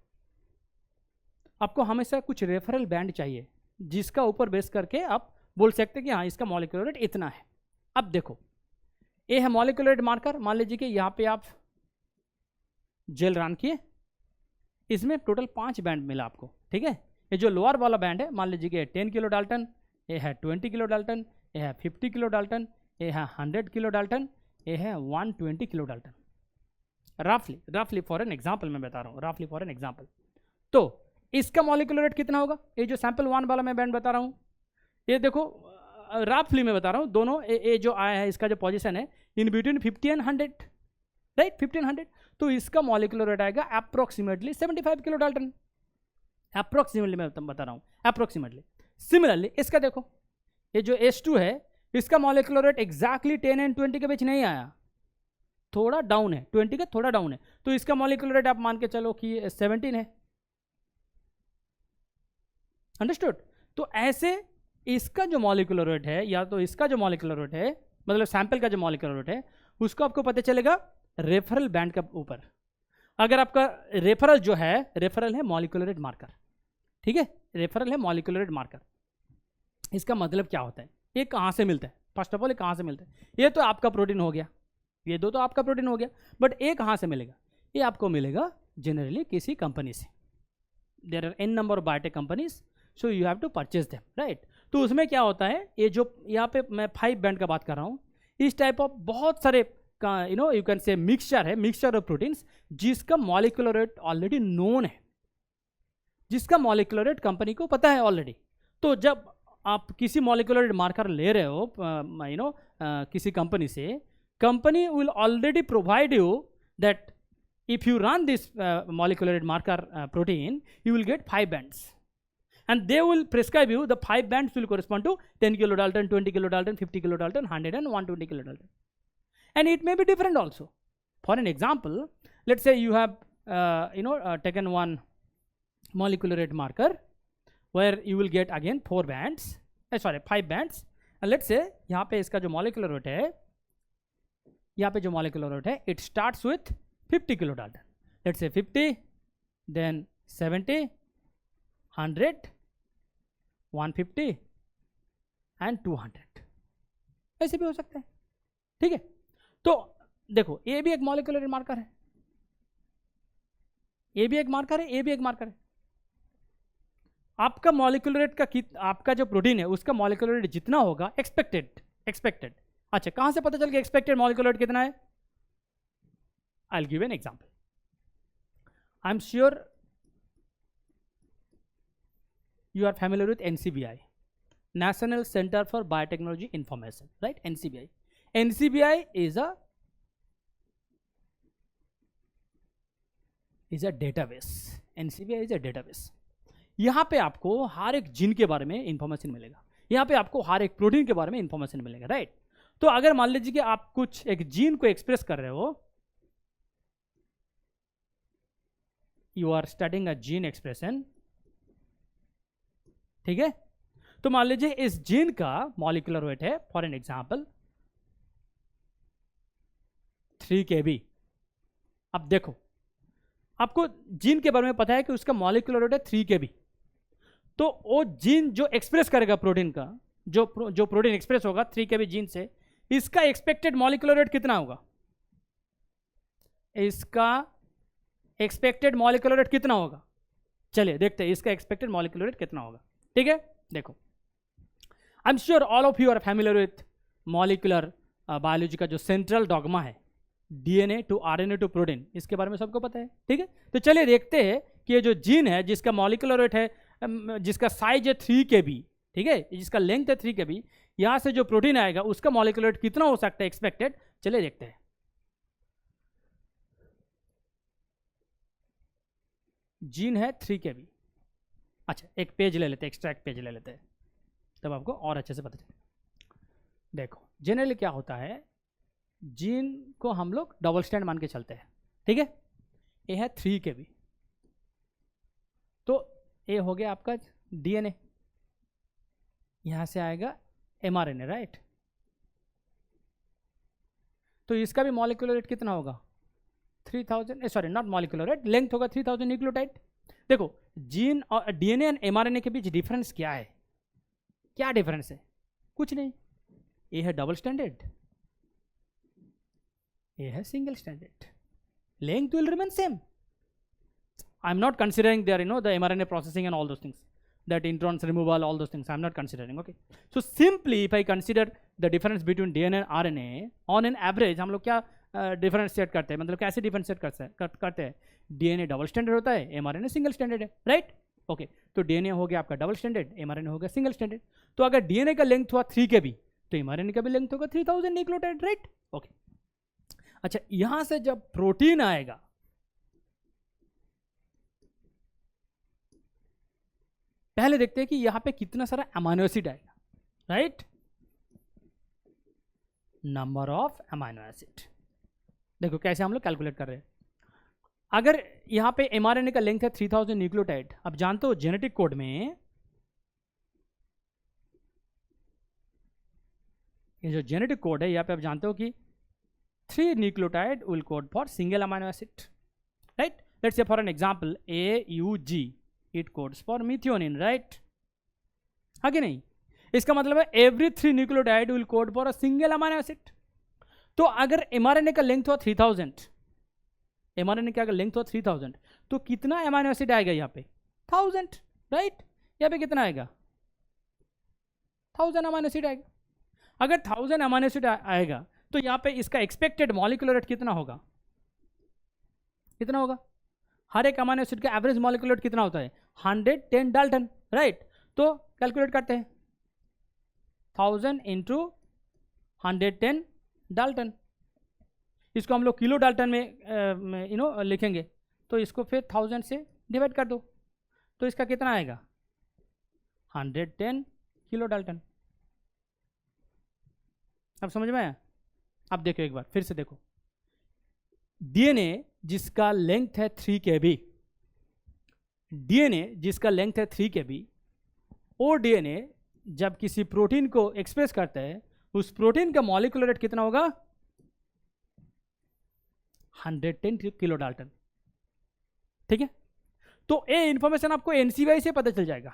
आपको हमेशा कुछ रेफरल बैंड चाहिए जिसका ऊपर बेस करके आप बोल सकते हैं कि हाँ इसका मॉलिक्यूलर रेट इतना है. अब देखो ये है मॉलिक्यूलर रेट मार्कर. मान लीजिए कि यहाँ पे आप जेल रन किए, इसमें टोटल 5 बैंड मिला आपको. ठीक है, ये जो लोअर वाला बैंड है मान लीजिए कि 10 किलो डाल्टन, ये है 20 किलो डाल्टन, ये है 50 किलो डाल्टन, ये है 100 किलो डाल्टन, ये है 120 किलो डाल्टन. रफली फॉर एन एग्जाम्पल मैं बता रहा हूँ, रफली फॉर एन एग्जाम्पल. तो इसका मॉलिक्यूलर रेट कितना होगा, ये जो सैंपल 1 वाला मैं बैंड बता रहा हूँ, ये देखो रफली मैं बता रहा हूँ, दोनों ये जो आया है इसका जो पोजीशन है in between 50 and 100, right, 50 and 100. तो इसका मॉलिक्यूलर रेट आएगा अप्रोक्सीमेटली 75 किलो डाल्टन. अप्रोक्सीमेटली मैं बता रहा हूँ, अप्रोक्सीमेटली. सिमिलरली इसका देखो, ये जो H2 है इसका मॉलिक्यूलर रेट एग्जैक्टली 10 एंड 20 के बीच नहीं आया, थोड़ा डाउन है, 20 का थोड़ा डाउन है. तो इसका मॉलिक्यूलर रेट आप मान के चलो कि 17 है. अंडरस्टूड. तो ऐसे इसका जो मॉलिक्यूलर रेट है या तो इसका जो मॉलिक्यूलर रेट है, मतलब सैंपल का जो मॉलिक्यूलर रेट है, उसको आपको पता चलेगा रेफरल बैंड का ऊपर. अगर आपका रेफरल जो है, रेफरल है मॉलिक्यूलर रेट मार्कर. ठीक है, रेफरल है मॉलिक्यूलर रेट मार्कर. इसका मतलब क्या होता है, ये कहाँ से मिलता है, फर्स्ट ऑफ ऑल ये कहाँ से मिलता है. ये तो आपका प्रोटीन हो गया, ये दो तो आपका प्रोटीन हो गया, बट ये कहाँ से मिलेगा, ये आपको मिलेगा जनरली किसी कंपनी से. There are n number of biotech companies, so you have to purchase them, right. तो उसमें क्या होता है, ये जो यहाँ पे मैं 5 बैंड का बात कर रहा हूँ, इस टाइप ऑफ बहुत सारे का यू कैन से मिक्सचर है, मिक्सचर ऑफ प्रोटीन्स जिसका मॉलिक्यूलर रेट ऑलरेडी नोन है, जिसका मॉलिक्यूलर रेट कंपनी को पता है ऑलरेडी. तो जब आप किसी मॉलिक्यूलर मार्कर ले रहे हो किसी कंपनी से, company will already provide you that if you run this molecular marker protein, you will get 5 bands, and they will prescribe you the 5 bands will correspond to 10 kilodalton, 20 kilodalton, 50 kilodalton, 100 and 120 kilodalton, and it may be different also. For an example, let's say you have taken one molecular weight marker where you will get again 5 bands, and let's say यहाँ पे इसका जो molecular weight है, यहाँ पे जो molecular weight है, it starts with 50 kilodalton. Let's say 50, then 70, 100, 150 and 200. ऐसे भी हो सकता है, ठीक है। तो देखो, ये भी एक मॉलिक्यूलर मार्कर है, ये भी एक मार्कर है, ये भी एक मार्कर है। आपका मॉलिक्यूलर रेट का आपका जो प्रोटीन है उसका मॉलिक्यूलर रेट जितना होगा एक्सपेक्टेड। अच्छा, कहां से पता चल गया एक्सपेक्टेड मॉलिक्यूलर रेट कितना है? I'll give an example. I'm sure you are familiar with NCBI, National Center for Biotechnology Information, right? NCBI. NCBI is a database. NCBI is a database. यहाँ पे आपको हर एक जीन के बारे में इंफॉर्मेशन मिलेगा, यहाँ पे आपको हर एक प्रोटीन के बारे में इंफॉर्मेशन मिलेगा, राइट? तो अगर मान लीजिए कि आप कुछ एक जीन को एक्सप्रेस कर रहे हो, you are studying a gene expression, ठीक है? तो मान लीजिए इस जीन का मॉलिक्यूलर वेट है फॉर एन एग्जांपल 3 kb। अब देखो, आपको जीन के बारे में पता है कि उसका मॉलिक्यूलर वेट है 3 kb, तो वो जीन जो एक्सप्रेस करेगा प्रोटीन का, जो प्रोटीन एक्सप्रेस होगा 3 kb जीन से, इसका एक्सपेक्टेड मॉलिक्यूलर वेट कितना होगा? इसका एक्सपेक्टेड मॉलिक्यूलर रेट कितना होगा? चलिए देखते हैं इसका एक्सपेक्टेड मॉलिक्यूलर रेट कितना होगा, ठीक है? देखो, I am sure all of you are familiar with molecular biology का जो सेंट्रल डॉगमा है, DNA to RNA to protein, इसके बारे में सबको पता है, ठीक है? तो चलिए देखते हैं कि ये जो जीन है जिसका मॉलिक्यूलर रेट है, जिसका साइज है 3 kb, ठीक है, जिसका लेंथ है 3 kb, यहाँ से जो प्रोटीन आएगा उसका मॉलिक्यूलर रेट कितना हो सकता है एक्सपेक्टेड? चलिए देखते हैं। जीन है 3 kb। अच्छा, एक पेज ले लेते हैं, एक्सट्रैक्ट पेज ले लेते हैं, तब आपको और अच्छे से पता चलेगा। देखो, जनरली क्या होता है, जीन को हम लोग डबल स्टैंड मान के चलते हैं, ठीक है? ये है 3 kb, तो ये हो गया आपका डीएनए, यहाँ से आएगा एमआरएनए, राइट? तो इसका भी मॉलिक्यूलर रेट कितना होगा? 3000, sorry not molecular rate, length होगा 3000 न्यूक्लियोटाइड। देखो, जीन और डीएनए एंड एमआरएनए के बीच डिफरेंस क्या है? क्या डिफरेंस है? कुछ नहीं। ये है डबल स्टैंडर्ड, ये है single standard, length will remain same. I am not considering there the mRNA processing and all those things, that introns removal, all those things I am not considering, okay? So simply if I consider the difference between DNA and RNA, on an average हम लोग क्या differentiate करते हैं, मतलब कैसे differentiate करते हैं? DNA double standard होता है, एमआरएनए सिंगल स्टैंडर्ड है, राइट? ओके, तो डीएनए हो गया आपका डबल स्टैंडर्ड, एमआरएनए हो गया सिंगल स्टैंडर्ड। तो अगर डीएनए का लेंथ हुआ 3 kb, तो एमआरएनए का भी लेंथ होगा 3000 न्यूक्लियोटाइड, राइट? ओके, अच्छा, यहां से जब प्रोटीन आएगा, पहले देखते हैं कि यहां पे कितना सारा अमाइनो एसिड आएगा, right? Number of amino acid. देखो कैसे हम लोग कैलकुलेट कर रहे हैं। अगर यहां पे एमआरएनए का लेंथ है 3000 न्यूक्लियोटाइड, अब जानते हो जेनेटिक कोड में ये जो जेनेटिक कोड है, यहाँ पे आप जानते हो कि 3 nucleotide will code for single amino acid, right? Let's say for an example AUG, it codes for methionine, right? है कि नहीं? इसका मतलब है every 3 nucleotide will code for a single amino acid. तो अगर एमआरएनए का लेंथ हुआ 3000, एमआरएनए का अगर लेंथ हुआ 3000, तो कितना अमाइनो एसिड आएगा यहाँ पे? 1000, राइट? यहाँ पे कितना आएगा? 1000 अमाइनो एसिड आएगा। अगर 1000 अमाइनो एसिड आएगा तो यहाँ पे इसका एक्सपेक्टेड मॉलिक्यूलर रेट कितना होगा? कितना होगा? हर एक अमाइनो एसिड का एवरेज मॉलिक्यूलर रेट कितना होता है? 110 डाल्टन, राइट? तो कैलकुलेट करते हैं, 1000 इंटू 110 डाल्टन। इसको हम लोग किलो डाल्टन में लिखेंगे, तो इसको फिर 1000 से डिवाइड कर दो, तो इसका कितना आएगा 110 किलो डाल्टन। अब समझ में आया? अब देखो एक बार फिर से देखो, डीएनए जिसका लेंथ है 3 kb, डीएनए जिसका लेंथ है 3 kb, वो डीएनए जब किसी प्रोटीन को एक्सप्रेस करता है, उस प्रोटीन का मॉलिक्यूलर रेट कितना होगा 110 किलो डाल्टन। ठीक है, तो ये इंफॉर्मेशन आपको एनसीबीआई से पता चल जाएगा,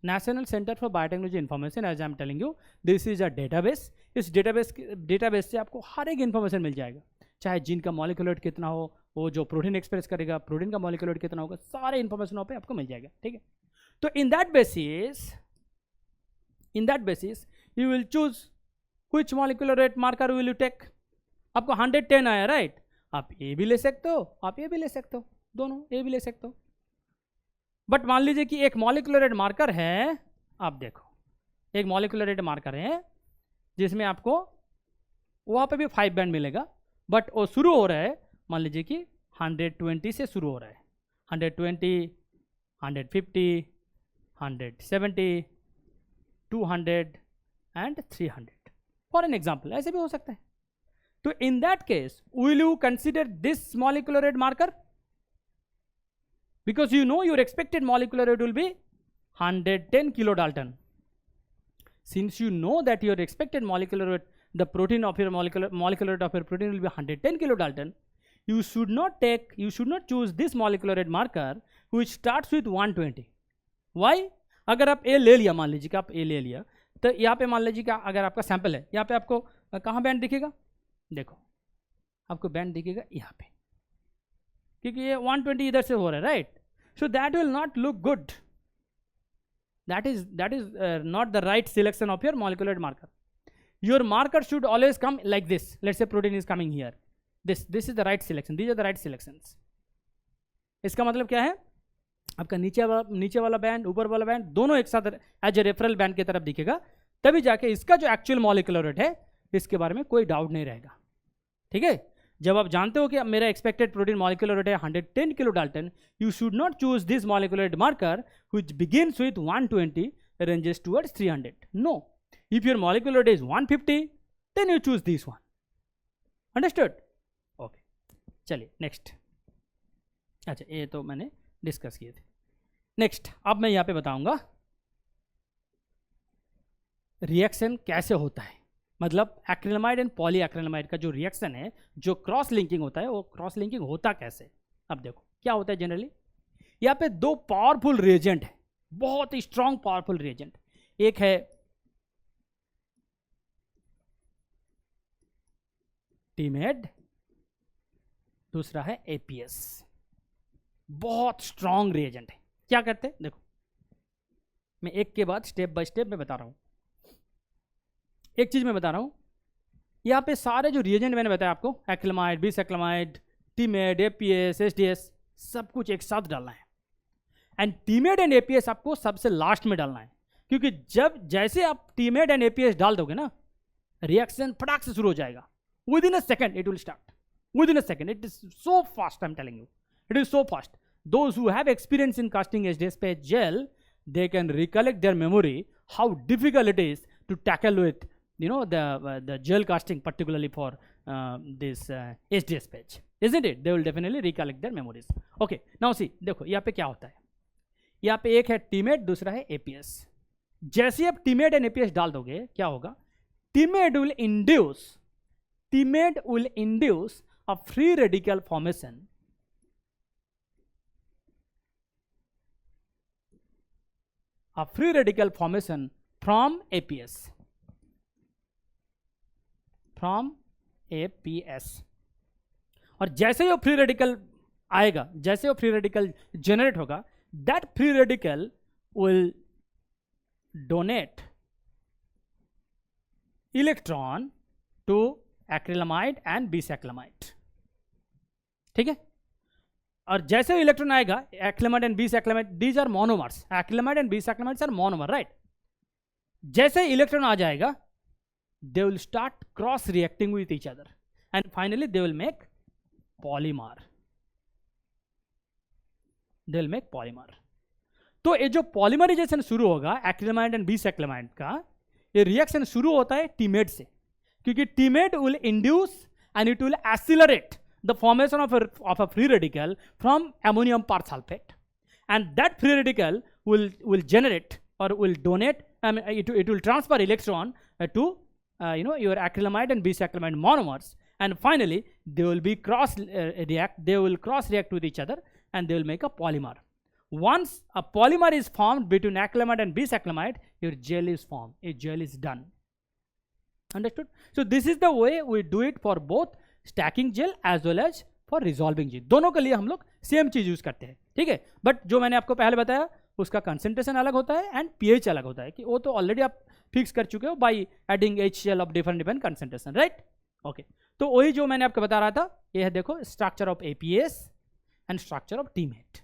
National Center for Biotechnology Information. As I am telling you, this is a database. इस डेटाबेस से आपको हर एक इंफॉर्मेशन मिल जाएगा, चाहे जीन का मॉलिक्यूलर रेट कितना हो, वो जो प्रोटीन एक्सप्रेस करेगा प्रोटीन का मॉलिक्यूलर रेट कितना होगा, सारे इंफॉर्मेशन वहाँ पे आपको मिल जाएगा। ठीक है, तो in that basis you will choose which molecular weight marker will you take. आपको 110 आया, राइट? आप ए भी ले सकते हो, आप ए भी ले सकते हो, दोनों ए भी ले सकते हो। बट मान लीजिए कि एक मॉलिक्यूलर रेट मार्कर है, आप देखो एक मॉलिक्यूलर रेट मार्कर है जिसमें आपको वहाँ पे भी 5 बैंड मिलेगा, बट वो शुरू हो रहा है मान लीजिए कि 120 से शुरू हो रहा है, 120, 150, 170, 200 एंड 300 फॉर एन एग्जाम्पल, ऐसे भी हो सकता है। तो in that case will you consider this molecular weight marker? Because you know your expected molecular weight will be 110 kilodalton. Since you know that your expected molecular weight, the protein of your molecular weight of your protein will be 110 kilodalton, you should not choose this molecular weight marker which starts with 120. Why? अगर आप ए ले लिया, मान लीजिए कि आप ए ले लिया, तो यहाँ पे मान लीजिए कि अगर आपका सैंपल है, यहाँ पे आपको कहाँ बैंड दिखेगा? देखो आपको बैंड दिखेगा यहाँ पे, क्योंकि ये 120 इधर से हो रहा है, right? So that will not look good, that is not the right selection of your molecular marker. Your marker should always come like this, let's say protein is coming here, this is the right selection, these are the right selections. इसका मतलब क्या है? आपका नीचे वाला band, ऊपर वाला band, दोनों एक साथ एज ए रेफरल बैंड की तरफ दिखेगा, तभी जाके इसका जो एक्चुअल मॉलिक्यूलर रेट है इसके बारे में कोई डाउट नहीं रहेगा। ठीक है, जब आप जानते हो कि मेरा एक्सपेक्टेड प्रोटीन मॉलिक्यूलर रेट है 110 kilo dalton, you should not choose this molecular weight marker which begins with 120 ranges towards 300. No, if your molecular weight is 150 then you choose this one. Understood? Okay, चलिए next. अच्छा, ये तो मैंने discuss किए थे। Next अब मैं यहाँ पे बताऊंगा रिएक्शन कैसे होता है, मतलब एक्रिलामाइड एंड पॉलीएक्रिलामाइड का जो रिएक्शन है, जो क्रॉस लिंकिंग होता है, वो क्रॉस लिंकिंग होता कैसे। अब देखो क्या होता है जनरली, यहाँ पे दो पावरफुल रिएजेंट है, बहुत ही स्ट्रॉन्ग पावरफुल रिएजेंट। एक है टीमेड, दूसरा है एपीएस। बहुत स्ट्रॉन्ग रिएजेंट है। क्या करते हैं देखो, मैं एक के बाद स्टेप बाय स्टेप में बता रहा हूं। एक चीज मैं बता रहा हूं, यहाँ पे सारे जो रिएजेंट मैंने बताया आपको, एक्रिलामाइड, बिसएक्रिलामाइड, टीमेड, एपीएस, एसडीएस, सब कुछ एक साथ डालना है। एंड टीमेड एंड एपीएस आपको सबसे लास्ट में डालना है, क्योंकि जैसे आप टीमेड एंड एपीएस डाल दोगे ना, रिएक्शन फटाक से शुरू हो जाएगा। With in a second it will start, with in a second. It is so fast, I am telling you, it is so fast. Those who have experience in casting HDS patch gel, they can recollect their memory how difficult it is to tackle with the gel casting, particularly for this HDS patch, isn't it? They will definitely recollect their memories. Okay, now see, देखो यहाँ पे क्या होता है। यहाँ पे एक है टीमेड, दूसरा है एपीएस। जैसे आप टीमेड एंड एपीएस डाल दोगे, क्या होगा? टीमेड will induce a free radical formation. A free radical formation from APS. और जैसे ही वो फ्री रेडिकल आएगा, जैसे वो फ्री रेडिकल जनरेट होगा, that free radical will donate electron to acrylamide and bisacrylamide. ठीक है, और जैसे इलेक्ट्रॉन आएगा, acrylamide and bisacrylamide, these are monomers, acrylamide and bisacrylamides are monomer, right? जैसे इलेक्ट्रॉन आ जाएगा, they will start cross reacting with each other and finally they will make polymer. They will make polymer. तो ये जो polymerisation शुरू होगा acrylamide and बीसएक्रिलामाइड का, ये रिएक्शन शुरू होता है टीमेट से, क्योंकि TEMED will induce and it will accelerate the formation of a free radical from ammonium persulphate, and that free radical will generate or will donate, it will transfer electron to your acrylamide and bisacrylamide monomers, and finally they will be cross react with each other and they will make a polymer. Once a polymer is formed between acrylamide and bisacrylamide, your gel is formed, a gel is done. Understood? So this is the way we do it for both stacking gel as well as for resolving gel. दोनों के लिए हम लोग same चीज use करते हैं, ठीक है. बट जो मैंने आपको पहले बताया उसका कंसेंट्रेशन अलग होता है एंड पीएच अलग होता है, कि वो तो ऑलरेडी आप फिक्स कर चुके हो by adding HCl of different concentration, right. Okay, तो वही जो मैंने आपको बता रहा था, ये है देखो structure of APS and structure of TEMED,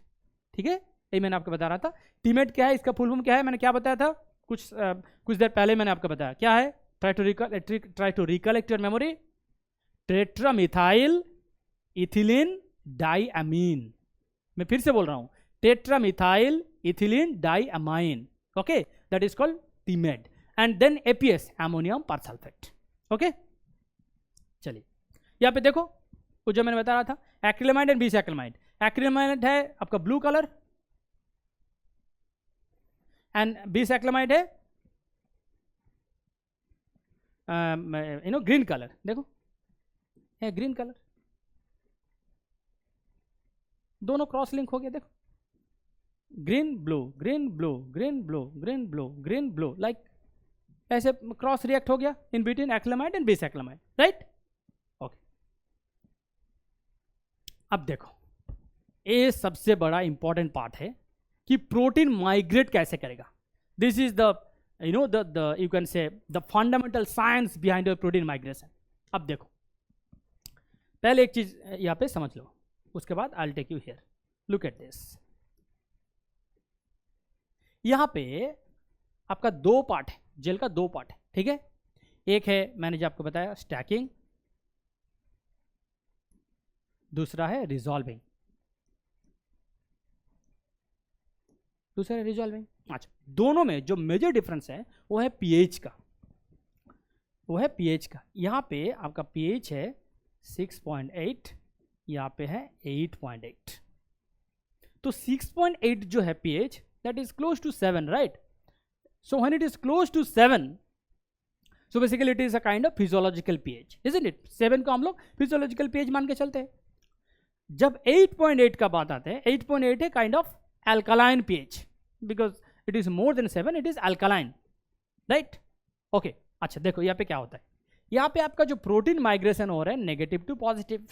ठीक है. ये मैंने आपको बता रहा था. टीमेट क्या है, इसका फुल फॉर्म क्या है, मैंने क्या बताया था कुछ देर पहले मैंने आपको बताया क्या है. Try to recollect your memory. Tetramethyl ethylene diamine. मैं फिर से बोल रहा हूँ, tetramethyl ethylene diamine. Okay, that is called TEMED. And then APS, ammonium persulphate. Okay, चलिए यहाँ पे देखो वो जो मैंने बता रहा था, एक्रिलामाइड एंड बीसएक्रिलामाइड. एक्रिलामाइड है आपका ब्लू कलर एंड बीसएक्रिलामाइड है ग्रीन कलर. देखो है ग्रीन कलर, दोनों क्रॉस लिंक हो गया. देखो green blue green blue green blue green blue green blue, like ऐसे क्रॉस रिएक्ट हो गया in between acrylamide and bisacrylamide, right. Okay, अब देखो ये सबसे बड़ा इंपॉर्टेंट पार्ट है कि प्रोटीन माइग्रेट कैसे करेगा. This is the you can से the fundamental science behind your protein migration. अब देखो पहले एक चीज यहाँ पे समझ लो, उसके बाद I will take you here. Look at this. यहाँ पे आपका दो पार्ट है, जेल का दो पार्ट है, ठीक है. एक है मैंने जो आपको बताया स्टैकिंग, दूसरा है रिजॉल्विंग. अच्छा, दोनों में जो मेजर डिफरेंस है वो है पीएच का. यहाँ पे आपका पीएच है 6.8, यहाँ पे है 8.8. तो 6.8 जो है pH, that is close to 7, right? So when it is close to 7, so basically it is a kind of physiological pH, isn't it? 7 को हम लोग physiological pH मान के चलते हैं. जब 8.8 का बात आते हैं, 8.8 है kind of alkaline pH, because it is more than 7, it is alkaline, right? Okay, अच्छा देखो यहाँ पे क्या होता है. यहाँ पे आपका जो प्रोटीन माइग्रेशन हो रहा है नेगेटिव टू पॉजिटिव,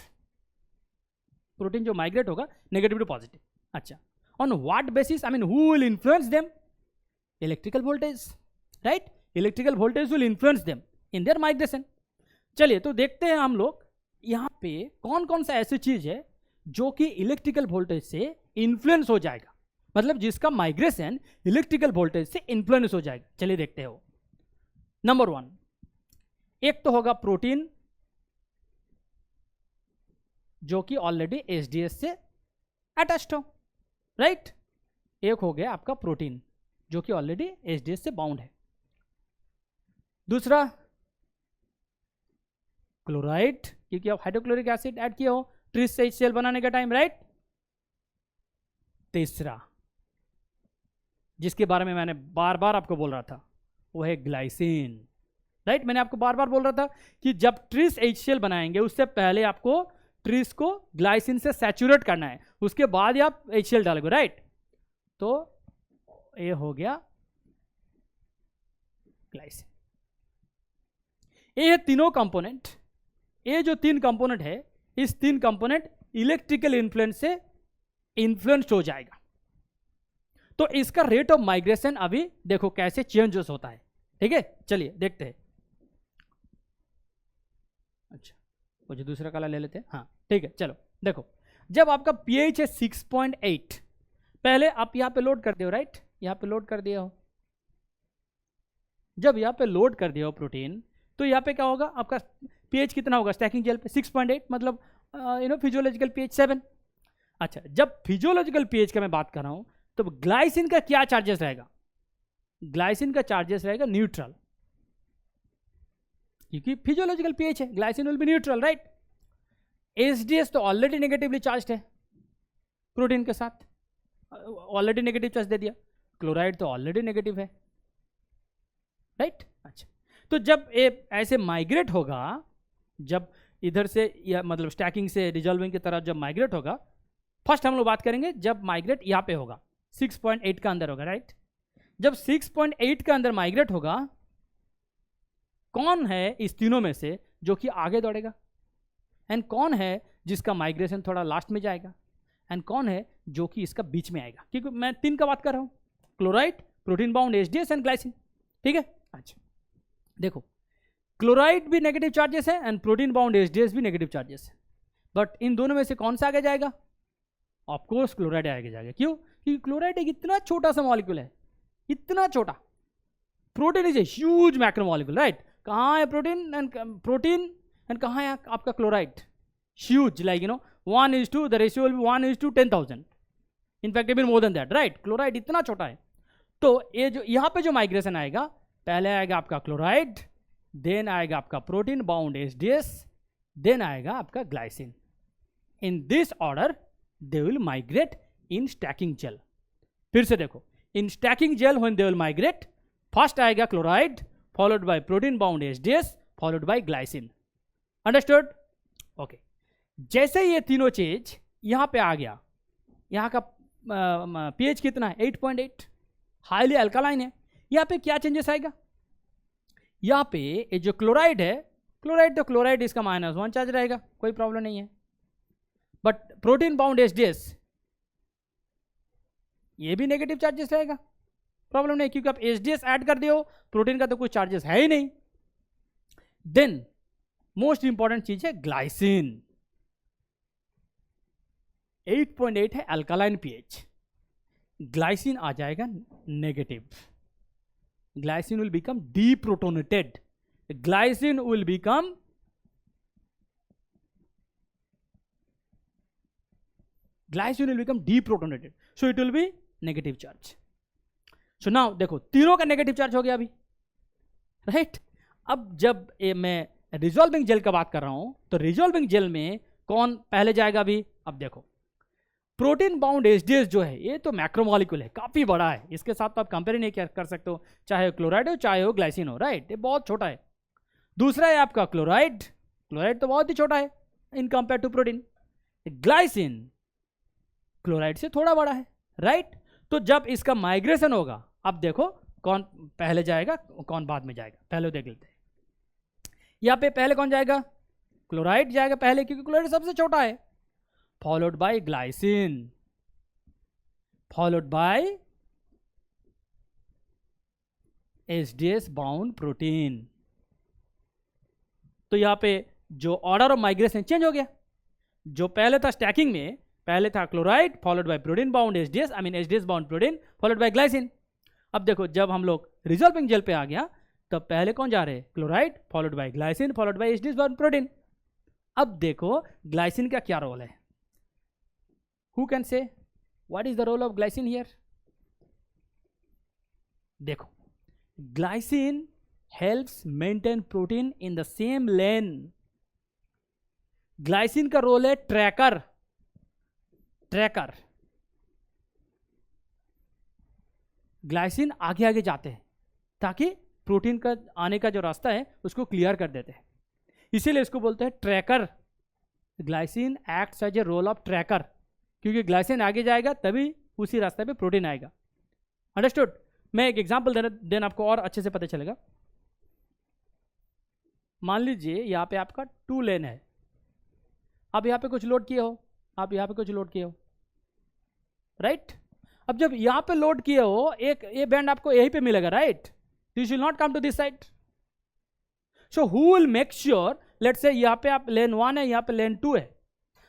प्रोटीन जो माइग्रेट होगा नेगेटिव टू पॉजिटिव. अच्छा, on what basis, I mean who will influence them? Electrical voltage, right. Electrical voltage will influence them in their migration. चलिए तो देखते हैं हम लोग यहाँ पे कौन कौन सा ऐसी चीज है जो कि इलेक्ट्रिकल वोल्टेज से इन्फ्लुएंस हो जाएगा, मतलब जिसका माइग्रेशन इलेक्ट्रिकल वोल्टेज से इन्फ्लुएंस हो जाएगा. चलिए देखते हैं वो. नंबर 1, एक तो होगा प्रोटीन जो कि ऑलरेडी HDS से अटैच्ड हो, राइट. एक हो गया आपका प्रोटीन जो कि ऑलरेडी HDS से बाउंड है. दूसरा क्लोराइड, क्योंकि आप हाइड्रोक्लोरिक एसिड ऐड किए हो ट्रिस से HCl बनाने का टाइम, राइट. तीसरा जिसके बारे में मैंने बार बार आपको बोल रहा था वो है ग्लाइसिन, राइट. मैंने आपको बार बार बोल रहा था कि जब ट्रिस HCl बनाएंगे उससे पहले आपको ट्रिस को ग्लाइसिन से सैचुरेट करना है, उसके बाद ही आप HCl डालोगे, राइट. तो ये हो गया ग्लाइसिन. ये तीनों कंपोनेंट, ये जो 3 कंपोनेंट है, इस 3 कंपोनेंट इलेक्ट्रिकल इन्फ्लुएंस से इन्फ्लुएंस्ड हो जाएगा. तो इसका रेट ऑफ माइग्रेशन अभी देखो कैसे चेंजेस होता है, ठीक है. चलिए देखते हैं. अच्छा, मुझे दूसरा कलर ले लेते हैं. हाँ ठीक है, चलो देखो. जब आपका pH है 6.8, पहले आप यहाँ पे लोड कर दियो, राइट. यहाँ पे लोड कर दिया हो, जब यहाँ पे लोड कर दिया हो प्रोटीन, तो यहाँ पे क्या होगा, आपका पीएच कितना होगा स्टैकिंग जेल पे 6.8, मतलब फिजियोलॉजिकल पीएच 7। अच्छा, जब फिजियोलॉजिकल पीएच का मैं बात कर रहा हूँ, तो ग्लाइसिन का क्या चार्जेस रहेगा? ग्लाइसिन का चार्जेस रहेगा न्यूट्रल, क्योंकि फिजियोलॉजिकल पीएच है, glycine will be neutral, right. SDS तो ऑलरेडी नेगेटिवली चार्ज है प्रोटीन के साथ, ऑलरेडी नेगेटिव चार्ज दे दिया। क्लोराइड तो ऑलरेडी नेगेटिव है, राइट। अच्छा, तो जब ये ऐसे माइग्रेट होगा, जब इधर से या मतलब स्टैकिंग से रिजॉल्विंग की तरफ जब माइग्रेट होगा, फर्स्ट हम लोग बात करेंगे जब माइग्रेट यहाँ पे होगा 6.8 का अंदर होगा, राइट। जब 6.8 का अंदर माइग्रेट होगा, कौन है इस तीनों में से जो कि आगे दौड़ेगा, एंड कौन है जिसका माइग्रेशन थोड़ा लास्ट में जाएगा, एंड कौन है जो कि इसका बीच में आएगा? क्योंकि मैं 3 का बात कर रहा हूं, chloride, protein bound HDS and glycine, ठीक है। अच्छा, देखो क्लोराइड भी नेगेटिव चार्जेस है एंड प्रोटीन बाउंड एचडीएस भी नेगेटिव चार्जेस है, बट इन दोनों में से कौन सा आगे जाएगा? ऑफकोर्स क्लोराइड आगे जाएगा। क्यों? क्योंकि क्लोराइड एक इतना छोटा सा मॉलिक्यूल है, इतना छोटा। Protein is a huge macromolecule, right. कहाँ है प्रोटीन एंड कहाँ है आपका chloride? Huge, like 1:2, the ratio will be 1:10,000, 10,000, in fact even more than that, right. Chloride इतना छोटा है। तो ये जो यहाँ पे जो माइग्रेशन आएगा, पहले आएगा आपका क्लोराइड, देन आएगा आपका प्रोटीन बाउंड एचडीएस, देन आएगा आपका glycine. In this order they will migrate in stacking gel. फिर से देखो, in stacking gel when they will migrate, first आएगा chloride, followed by protein bound HDS, followed by glycine. Understood? Okay. जैसे ये तीनों चीज यहां पे आ गया, यहां का पीएच कितना है? 8.8, हाईली अल्कालाइन है। यहां पे क्या चेंजेस आएगा? यहां पे ये जो क्लोराइड है, क्लोराइड तो क्लोराइड, इसका -1 चार्ज रहेगा, कोई प्रॉब्लम नहीं है। बट प्रोटीन बाउंड एचडीएस, ये भी नेगेटिव चार्जेस रहेगा, प्रॉब्लम नहीं, क्योंकि आप एचडीएस ऐड कर दियो, प्रोटीन का तो कुछ चार्जेस है ही नहीं। देन मोस्ट इंपॉर्टेंट चीज है ग्लाइसिन। 8.8 है अल्कालाइन पीएच, ग्लाइसिन आ जाएगा negative. Glycine will become deprotonated, glycine will become deprotonated, so it will be negative charge. So now देखो, तीनों का नेगेटिव चार्ज हो गया अभी, राइट। अब जब मैं रिजॉल्विंग जेल का बात कर रहा हूं, तो रिजॉल्विंग जेल में कौन पहले जाएगा अभी? अब देखो, प्रोटीन बाउंड एचडीएस जो है, ये तो मैक्रोमॉलिक्यूल है, काफी बड़ा है, इसके साथ तो आप कंपेयर नहीं कर सकते हो, चाहे क्लोराइड हो चाहे हो ग्लाइसिन हो, राइट। ये बहुत छोटा है। दूसरा है आपका क्लोराइड, क्लोराइड तो बहुत ही छोटा है in compare to protein. Glycine chloride से थोड़ा बड़ा है, राइट। तो जब इसका माइग्रेशन होगा, अब देखो कौन पहले जाएगा कौन बाद में जाएगा, पहले देख लेते हैं। यहां पे पहले कौन जाएगा? क्लोराइड जाएगा पहले, क्योंकि क्लोराइड सबसे छोटा है, followed by glycine, followed by HDS bound protein. तो यहां पे जो ऑर्डर ऑफ माइग्रेशन चेंज हो गया। जो पहले था स्टैकिंग में, पहले था chloride followed by protein bound HDS, I mean HDS bound protein followed by glycine. अब देखो, जब हम लोग रिजॉल्विंग जेल पे आ गया, तब पहले कौन जा रहे हैं? Chloride followed by glycine followed by HDS bound protein. अब देखो ग्लाइसिन का क्या रोल है? Who can say what is the role of glycine here? देखो, glycine helps maintain protein in the same lane. Glycine का रोल है tracker, tracker. Glycine आगे आगे जाते हैं ताकि प्रोटीन का आने का जो रास्ता है उसको क्लियर कर देते हैं, इसीलिए इसको बोलते हैं tracker. Glycine acts as a role of tracker, क्योंकि ग्लाइसिन आगे जाएगा तभी उसी रास्ते पे प्रोटीन आएगा। अंडरस्टूड? मैं एक एग्जांपल देन आपको और अच्छे से पता चलेगा। मान लीजिए यहाँ पे आपका 2 लेन है, आप यहाँ पे कुछ लोड किए हो, आप यहाँ पे कुछ लोड किए हो, राइट। अब जब यहाँ पे लोड किए हो, एक ये बैंड आपको यहीं पे मिलेगा, right. You should not come to this side. So who will make sure, let's say यहाँ पे आप लेन 1 है, यहाँ पे लेन 2 है,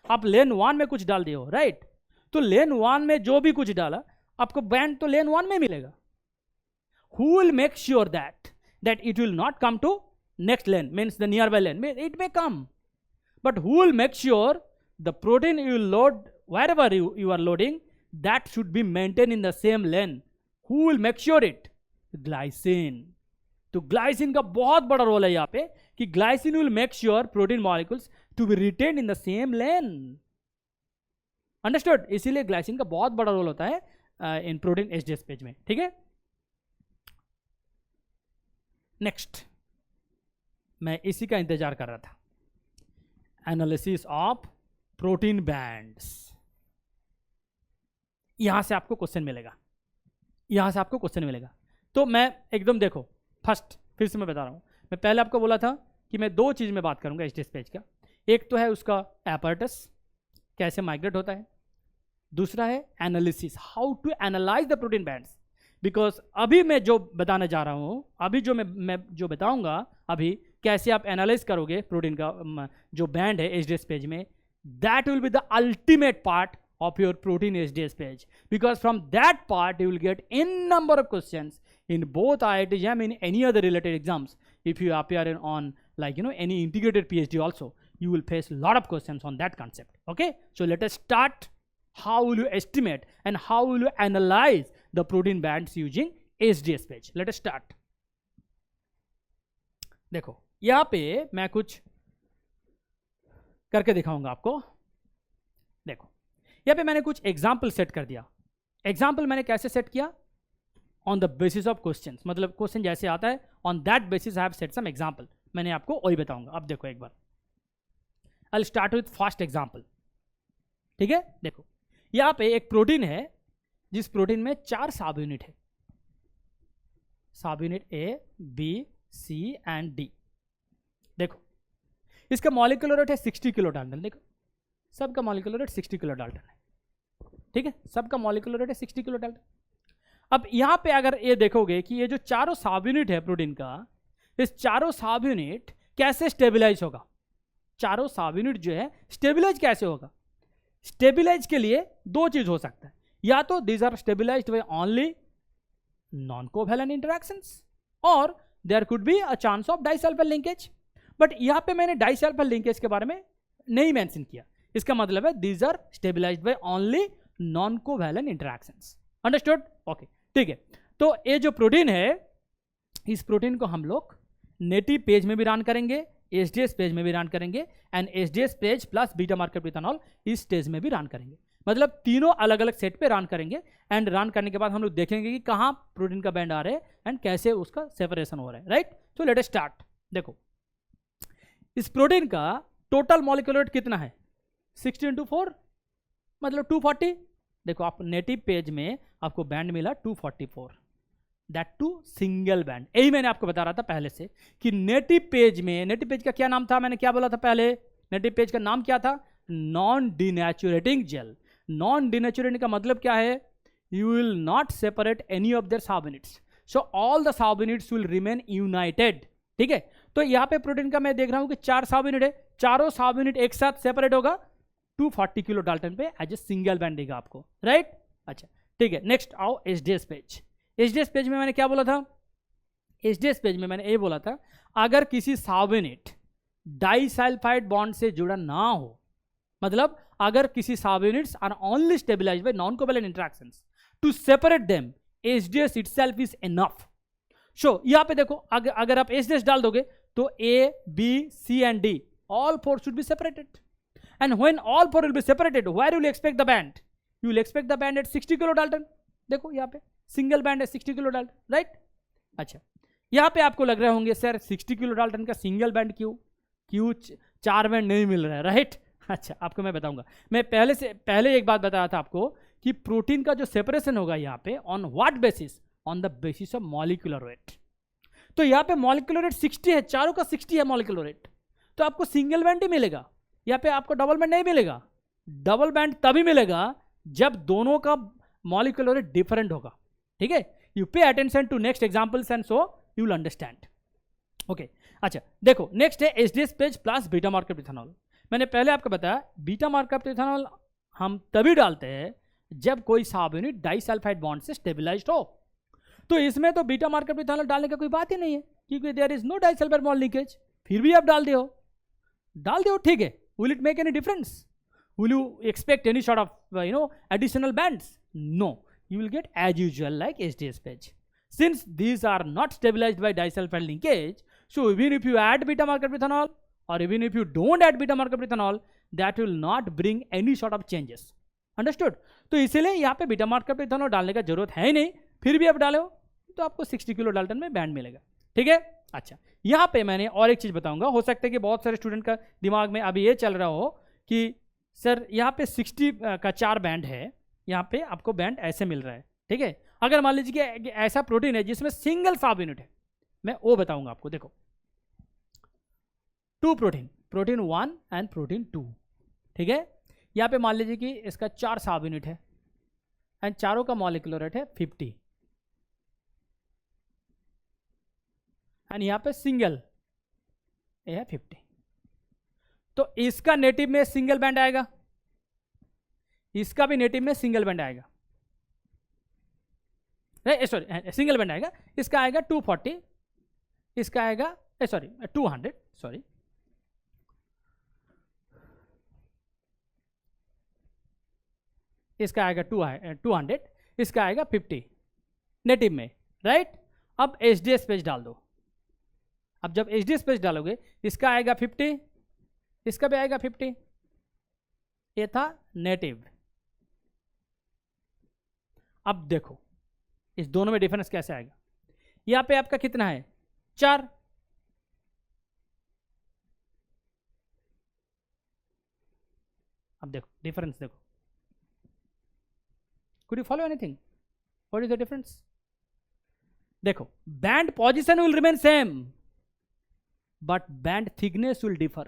आप लेन 1 में कुछ डाल दिए हो, राइट। तो लेन 1 में जो भी कुछ डाला, आपको बैंड तो लेन 1 में मिलेगा। Who will make sure that that it will not come to next lane, means the nearby lane. It may come, but who will make sure the protein you will load wherever you are loading, that should be maintained in the same lane? Who will make sure it? Glycine. तो glycine का बहुत बड़ा role है यहाँ पे कि glycine will make sure protein molecules to be retain in the same lane. Understood? इसीलिए glycine का बहुत बड़ा रोल होता है इन प्रोटीन एचडीएस पेज में. ठीक है, नेक्स्ट मैं इसी का इंतजार कर रहा था. Analysis of protein bands. यहां से आपको क्वेश्चन मिलेगा, यहां से आपको क्वेश्चन मिलेगा. तो मैं एकदम देखो, फर्स्ट फिर से मैं बता रहा हूं, मैं पहले आपको बोला था कि मैं दो चीज में बात करूंगा एचडीएस पेज का. एक तो है उसका एपर्टस कैसे माइग्रेट होता है, दूसरा है analysis, how to analyze the protein bands. Because अभी मैं जो बताने जा रहा हूं, अभी जो मैं जो बताऊंगा अभी कैसे आप एनालाइज करोगे प्रोटीन का जो बैंड है एचडीएस पेज में, that will be the ultimate part of your protein HDS page, because from that part you will get n number of questions in both IIT JAM and any other related exams. If you appear on like any integrated PhD also, you will face a lot of questions on that concept. Okay, so let us start. How will you estimate and how will you analyze the protein bands using HDS page? Let us start. देखो यहाँ पे मैं कुछ करके दिखाऊंगा आपको. देखो यहाँ पे मैंने कुछ एग्जाम्पल सेट कर दिया. एग्जाम्पल मैंने कैसे सेट किया? On the basis of questions, मतलब क्वेश्चन जैसे आता है on that basis I have set some example. मैंने आपको वही बताऊंगा. अब देखो एक बार, I will start with first example. ठीक है, देखो यहाँ पे एक प्रोटीन है जिस प्रोटीन में 4 सब यूनिट है. Subunit A, B, C and D. देखो इसका मॉलिक्यूलर वेट है 60 किलो डाल्टन. देखो सबका मॉलिक्यूलर वेट 60 किलो डाल्टन है. ठीक है, सबका मॉलिक्यूलर वेट है 60 किलो डाल्टन. अब यहां पे अगर ये देखोगे कि ये जो चारों सब यूनिट है प्रोटीन का, इस चारों सब यूनिट कैसे स्टेबलाइज होगा? चारों सब यूनिट जो है स्टेबलाइज कैसे होगा? स्टेबलाइज के लिए दो चीज हो सकता है, या तो these are stabilised by only non covalent interactions और there could be a chance of disulphide linkage. But यहां पे मैंने डाइसल्फाइड लिंकेज के बारे में नहीं मेंशन किया. इसका मतलब है these are stabilised by only non covalent interactions. Understood? Okay, ठीक है. तो ये जो प्रोटीन है, इस प्रोटीन को हम लोग नेटिव पेज में भी रन करेंगे, एचडीएस पेज में भी रन करेंगे and HDS PAGE plus beta marker ethanol इस स्टेज में भी रन करेंगे. मतलब तीनों अलग अलग सेट पे रन करेंगे एंड रन करने के बाद हम लोग देखेंगे कि कहाँ प्रोटीन का बैंड आ रहा है एंड कैसे उसका सेपरेशन हो रहा है. राइट, तो लेट अस स्टार्ट. देखो इस प्रोटीन का टोटल मॉलिक्यूलर वेट कितना है? 60 × 4 मतलब 240. देखो आप नेटिव पेज में आपको बैंड मिला 244, दैट टू सिंगल बैंड. यही मैंने आपको बता रहा था पहले से कि नेटिव पेज में, नेटिव पेज का क्या नाम था? मैंने क्या बोला था पहले? नेटिव पेज का नाम क्या था? Non denaturing gel. Non denaturing का मतलब क्या है? You will not separate any of their sub units, so all the सब यूनिट्स विल रिमेन यूनाइटेड. ठीक है, तो यहाँ पे प्रोटीन का मैं देख रहा हूँ कि 4 सब यूनिट है, चारों सब यूनिट एक साथ सेपरेट होगा 240 किलो डाल्टन पे एज ए सिंगल बैंड देगा आपको. राइट, अच्छा ठीक है. नेक्स्ट आओ एचडीएस पेज. एचडीएस पेज में मैंने क्या बोला था? एचडीएस पेज में मैंने ये बोला था अगर किसी सब यूनिट डाइसल्फाइड बॉन्ड से जुड़ा ना हो, मतलब अगर किसी sub units are only stabilised by non covalent interactions, to separate them HDS itself is enough. So यहाँ पे देखो अगर आप एचडीएस डाल दोगे तो A, B, C and D all 4 should be separated, and when all 4 will be separated, where will you expect the band? You will expect the band at 60 kilo Dalton. देखो यहाँ पे सिंगल बैंड है 60 kilo Dalton. Right, अच्छा यहाँ पे आपको लग रहे होंगे सर 60 किलो डाल्टन का सिंगल बैंड क्यों 4 बैंड नहीं मिल रहा है? राइट, अच्छा आपको मैं बताऊंगा. मैं पहले एक बात बताया था आपको कि प्रोटीन का जो सेपरेशन होगा यहाँ पे on what basis? On the basis of molecular wait. तो यहाँ पे मॉलिक्यूलर वेट 60 है, चारों का 60 है मॉलिक्यूलर वेट, तो आपको सिंगल बैंड ही मिलेगा. यहाँ पे आपको डबल बैंड नहीं मिलेगा. डबल बैंड तभी मिलेगा जब दोनों का मॉलिक्यूलर वेट डिफरेंट होगा. ठीक है, you pay attention to next examples and so you will understand. Okay, अच्छा देखो नेक्स्ट है HDS PAGE plus beta marker ethanol. मैंने पहले आपको बताया बीटा मार्कर इथेनॉल हम तभी डालते हैं जब कोई सब यूनिट डाइसल्फाइड बॉन्ड से स्टेबलाइज्ड हो. तो इसमें तो बीटा मार्कर इथेनॉल डालने का कोई बात ही नहीं है. क्योंकि there is no disulfide bond linkage, फिर भी आप डाल दो ठीक है. Will it make any difference? Will you expect any sort of additional bands? No, you will get as usual like HDS page. Since these are not stabilized by disulfide linkage, so even if you add beta marker ethanol or even if you don't add beta marker ethanol, that will not bring any sort of changes. Understood? तो इसीलिए यहाँ पे beta marker ethanol डालने का जरूरत है ही नहीं, फिर भी आप डालो तो आपको 60 किलो डाल्टन में बैंड मिलेगा. ठीक है. अच्छा, यहाँ पे मैंने और एक चीज़ बताऊंगा. हो सकता है कि बहुत सारे स्टूडेंट का दिमाग में अभी ये चल रहा हो कि सर यहाँ पे 60 का 4 बैंड है, यहाँ पे आपको बैंड ऐसे मिल रहा है. ठीक है. अगर मान लीजिए कि ऐसा प्रोटीन है जिसमें सिंगल सब यूनिट है, मैं वो बताऊंगा आपको. देखो, 2 प्रोटीन 1 एंड प्रोटीन 2. ठीक है. यहाँ पे मान लीजिए कि इसका 4 सब यूनिट है एंड चारों का मॉलिक्यूलर रेट है 50 एंड यहाँ पे सिंगल ये है 50. तो इसका नेटिव में सिंगल बैंड आएगा, इसका भी नेटिव में सिंगल बैंड आएगा. सॉरी, सिंगल बैंड आएगा. इसका आएगा 240, इसका आएगा 200, सॉरी, इसका आएगा 200, इसका आएगा 50 नेटिव में. राइट. अब HDS पेज डाल दो. अब जब HDS पेज डालोगे, इसका आएगा 50, इसका भी आएगा 50. ये था नेटिव. अब देखो इस दोनों में डिफरेंस कैसे आएगा. यहां पे आपका कितना है? 4. अब देखो डिफरेंस देखो. Could you follow anything? What is the difference? देखो, band position will remain same, but band thickness will differ.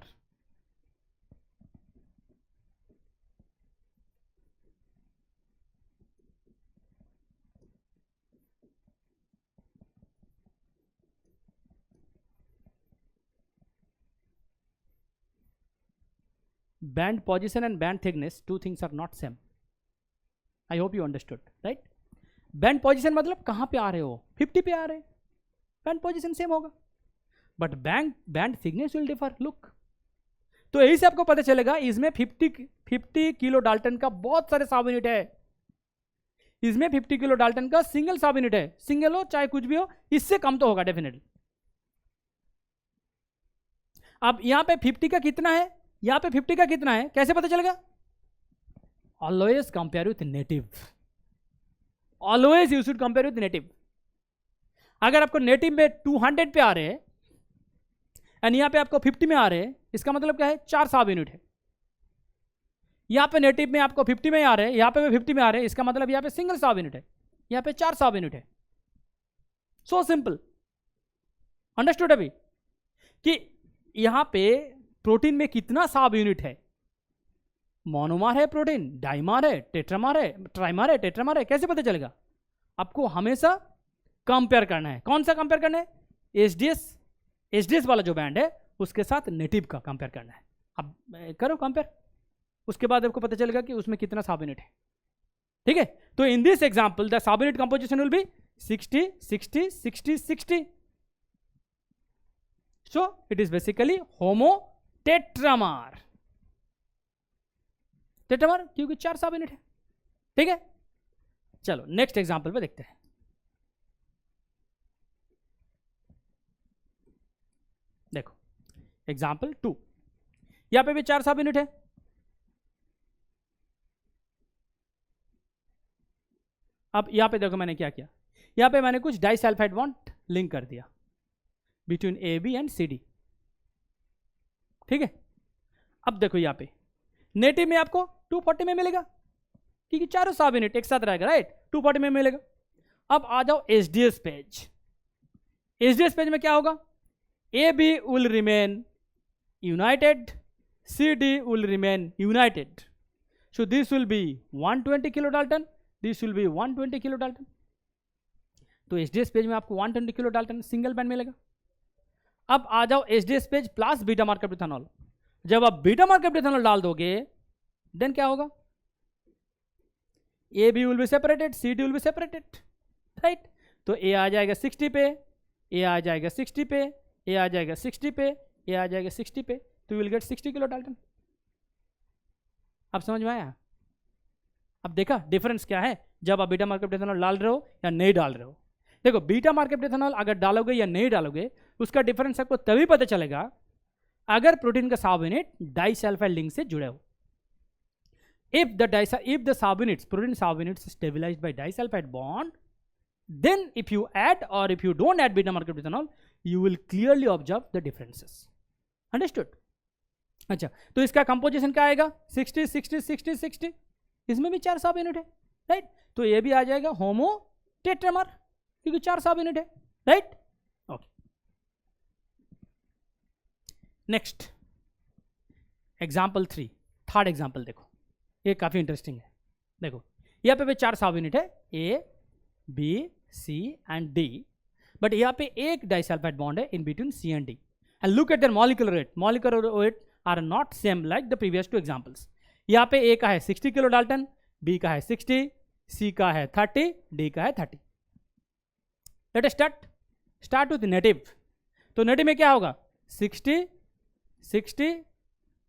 Band position and band thickness, 2 things are not same. I hope you understood, right? Band position मतलब कहाँ पे आ रहे हो? 50 पे आ रहे हैं, band position same होगा, but band thickness will differ. Look, तो यही से आपको पता चलेगा इसमें 50 किलो डाल्टन का बहुत सारे सब यूनिट है. इसमें 50 किलो डाल्टन का सिंगल सब यूनिट है. सिंगल हो चाहे कुछ भी हो, इससे कम तो होगा डेफिनेटली. अब यहाँ पे 50 का कितना है, यहाँ पे 50 का कितना है, कैसे पता चलेगा? Always compare with native. Always you should compare with native. अगर आपको नेटिव में 200 पे आ रहे हैं एंड यहाँ पे आपको 50 में आ रहे हैं, इसका मतलब क्या है? 4 सब यूनिट है. यहाँ पे नेटिव में आपको 50 में आ रहे हैं, यहाँ पे 50 में आ रहे हैं, इसका मतलब यहाँ पे सिंगल सब यूनिट है, यहाँ पे 4 सब यूनिट है. So simple. अंडरस्टूड अभी कि यहाँ पे प्रोटीन में कितना सब यूनिट है? मोनोमर है प्रोटीन, डाइमर है, टेट्रामर है, ट्राइमर है, टेट्रामर है, कैसे पता चलेगा? आपको हमेशा कंपेयर करना है. कौन सा कंपेयर करना है? HDS वाला जो बैंड है उसके साथ नेटिव का कंपेयर करना है. अब करो कंपेयर, उसके बाद आपको पता चलेगा कि उसमें कितना सब यूनिट है. ठीक है. तो in this example the sub unit composition will be 60 60 60 60. So it is basically homo tetramer. Tetramer क्योंकि 4 सब यूनिट है. ठीक है. चलो नेक्स्ट एग्जांपल पे देखते हैं. देखो एग्जांपल 2. यहां पे भी 4 सब यूनिट है. अब यहां पे देखो मैंने क्या किया. यहां पे मैंने कुछ डाइसल्फाइड बॉन्ड लिंक कर दिया बिटवीन AB एंड CD. ठीक है. अब देखो यहां पे नेटिव में आपको 240 में मिलेगा क्योंकि चारों सब यूनिट एक साथ रहेगा. राइट. 240 में मिलेगा. अब आ जाओ HDS पेज. HDS पेज में क्या होगा? AB will remain united, CD will remain united. So this will be 120 kilodalton, this will be 120 kilodalton. तो HDS पेज में आपको 120 kilodalton सिंगल बैंड मिलेगा. अब आ जाओ HDS PAGE plus beta marker ethanol. जब आप बीटा मार्कर इथेनॉल डाल दोगे देन क्या होगा? AB will be separated, CD will be separated. Right. तो A आ जाएगा 60 पे, ए आ जाएगा 60 पे, ए आ जाएगा 60 पे, ए आ जाएगा 60 पे, तो you will get 60 kilo Dalton. अब समझ में आया? अब देखा डिफरेंस क्या है जब आप बीटा मार्कअप एथेनॉल डाल रहे हो या नहीं डाल रहे हो। देखो बीटा मार्कअप एथेनॉल अगर डालोगे या नहीं डालोगे उसका डिफरेंस आपको तभी पता चलेगा अगर प्रोटीन का सब यूनिट डाइसल्फाइड लिंक से जुड़े हो। if the subunits, protein subunits is stabilized by disulfide bond, then if you add or if you don't add beta marker ethanol, you will clearly observe the differences. Understood? अच्छा, तो इसका composition क्या आएगा? 60 60 60 60, इसमें भी 4 सब यूनिट है, right? तो ये भी आ जाएगा होमो टेट्रामर, क्योंकि 4 सब यूनिट है, right? Okay, next example 3, third example देखो, ये काफ़ी इंटरेस्टिंग है। देखो यहाँ पे भी 4 सब यूनिट है, A B C and D, but यहाँ पे एक डाइसल्फाइड बॉन्ड है in between C and D, and look at their molecular weight. Molecular weight are not same like the previous 2 examples. यहाँ पे ए का है 60 किलो डाल्टन, बी का है 60, सी का है 30, डी का है 30। Let us start with native. तो नेटिव में क्या होगा? 60 60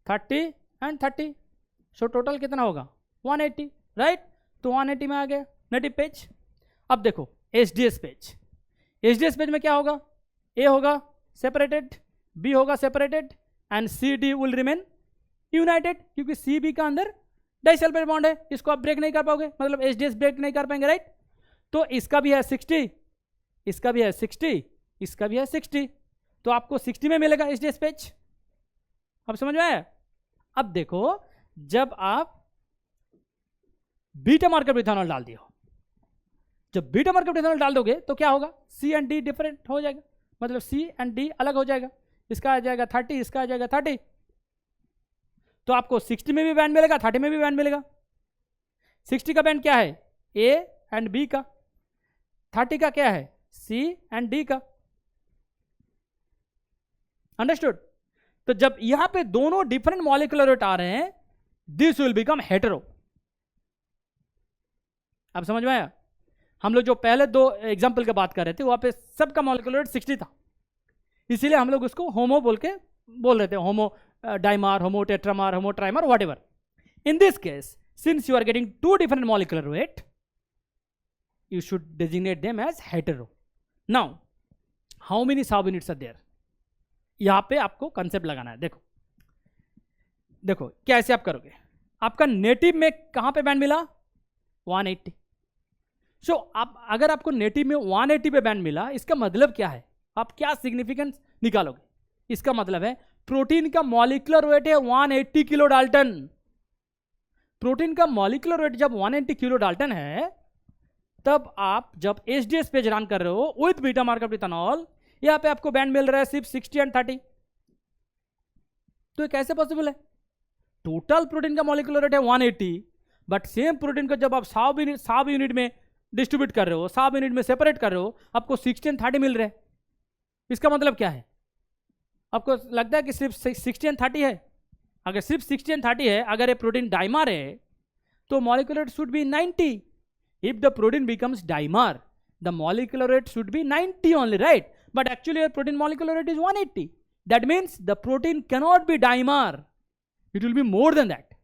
30 एंड 30, सो टोटल कितना होगा? 180, राइट? तो 180 में आ गया नेटिव पेज। अब देखो एचडीएस पेज, एचडीएस पेज में क्या होगा? ए होगा सेपरेटेड, बी होगा separated and C D will remain united, क्योंकि सी बी का अंदर डाइसल्फाइड बॉन्ड है, इसको आप ब्रेक नहीं कर पाओगे, मतलब एचडीएस ब्रेक नहीं कर पाएंगे, राइट? तो इसका भी है 60, इसका भी है 60, इसका भी है 60, तो आपको 60 में मिलेगा एचडीएस पेज। अब समझ में आया? अब देखो जब आप बीटा मार्कअप इथेनॉल डाल दिए हो, जब बीटा मार्कअप इथेनॉल डाल दोगे तो क्या होगा? सी एंड डी डिफरेंट हो जाएगा, मतलब सी एंड डी अलग हो जाएगा, इसका आ जाएगा 30, इसका आ जाएगा 30, तो आपको 60 में भी बैंड मिलेगा, 30 में भी बैंड मिलेगा। 60 का बैंड क्या है? ए एंड बी का। 30 का क्या है? सी एंड डी का। अंडरस्टूड? तो जब यहां पे दोनों डिफरेंट मॉलिक्यूलर वेट आ रहे हैं, दिस विल बिकम हेटेरो। अब समझ में आया? हम लोग जो पहले 2 एग्जाम्पल की बात कर रहे थे वहां पे सबका मॉलिक्यूलर वेट 60 था, इसीलिए हम लोग उसको होमो बोल रहे थे, homo dimer, homo tetramer, homo trimer, whatever. In this case since you are getting 2 different molecular weight, you should designate them as hetero. Now, how many subunits are there? यहां पे आपको कंसेप्ट लगाना है। देखो कैसे आप करोगे। आपका नेटिव में कहां पे बैंड मिला? 180। सो आप अगर आपको नेटिव में 180 पे बैंड मिला, इसका मतलब क्या है? आप क्या सिग्निफिकेंस निकालोगे? इसका मतलब है प्रोटीन का मॉलिक्यूलर वेट है 180 किलो डाल्टन। प्रोटीन का मॉलिक्यूलर वेट जब 180 किलो डाल्टन है, तब आप जब एचडीएस पेज रन कर रहे हो विथ बीटा मार्कअप इथेनॉल, यहां पे आपको बैंड मिल रहा है सिर्फ 60 एंड 30। तो ये कैसे पॉसिबल है? टोटल प्रोटीन का मॉलिक्यूलर वेट है 180, बट सेम प्रोटीन को जब आप सब यूनिट में डिस्ट्रीब्यूट कर रहे हो, सब यूनिट में सेपरेट कर रहे हो, आपको 60 एंड 30 मिल रहे हैं। इसका मतलब क्या है? आपको लगता है कि सिर्फ 60 एंड 30 है? अगर सिर्फ 60 एंड 30 है, अगर ये प्रोटीन डाइमर है, तो molecular weight should be 90। If the protein becomes dimer, the molecular weight should be 90 only, right? But actually your protein molecular weight is 180. That means the protein cannot be dimer. It will be more than that.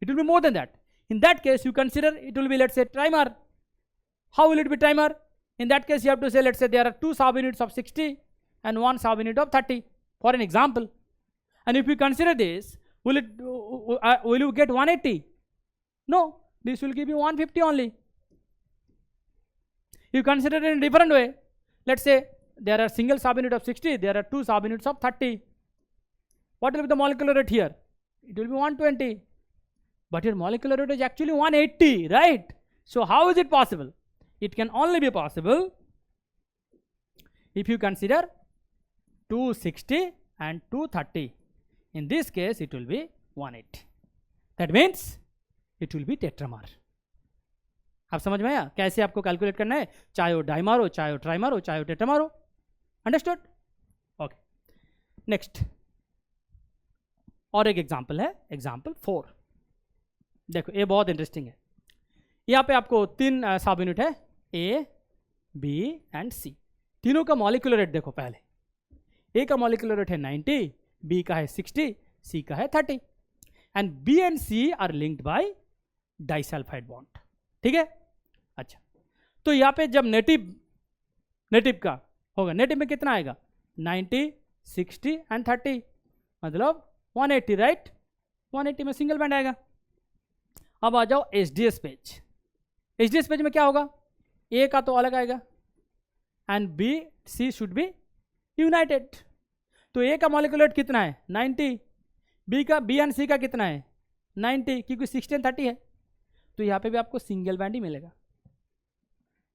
It will be more than that. In that case, you consider it will be, let's say, trimer. How will it be trimer? In that case, you have to say, let's say there are 2 subunits of 60 and 1 subunit of 30, for an example. And if you consider this, will you get 180? No, this will give you 150 only. You consider it in a different way. Let's say there are single subunit of 60, there are 2 subunits of 30. What will be the molecular weight here? It will be 120. But your molecular weight is actually 180, right? So how is it possible? It can only be possible if you consider 260 and 230. In this case, it will be 180. That means it will be tetramer. आप समझ में आया कैसे आपको calculate करना है? चाहे वो डाइमर हो, चाहे वो ट्राइमर हो, चाहे वो टेट्रामर हो। अंडरस्टूड? ओके, नेक्स्ट और एक एग्जांपल है, एग्जांपल 4। देखो ये बहुत इंटरेस्टिंग है। यहाँ पे आपको 3 सब यूनिट है, ए बी एंड सी। तीनों का मॉलिक्यूलर रेट देखो पहले, ए का मॉलिक्यूलर रेट है 90, बी का है 60, सी का है 30, and B and C are linked by disulfide bond. ठीक है, अच्छा, तो यहां पे जब नेटिव का होगा, नेटिव में कितना आएगा 90, 60 एंड 30, मतलब 180, राइट, 180 में सिंगल बैंड आएगा। अब आ जाओ एचडीएस पेज। एचडीएस पेज में क्या होगा, ए का तो अलग आएगा and B C should be united. तो ए का मॉलिक्यूलर रेट कितना है 90, बी एंड सी का कितना है 90, क्योंकि 60 एंड 30 है, तो यहाँ पे भी आपको सिंगल बैंड ही मिलेगा।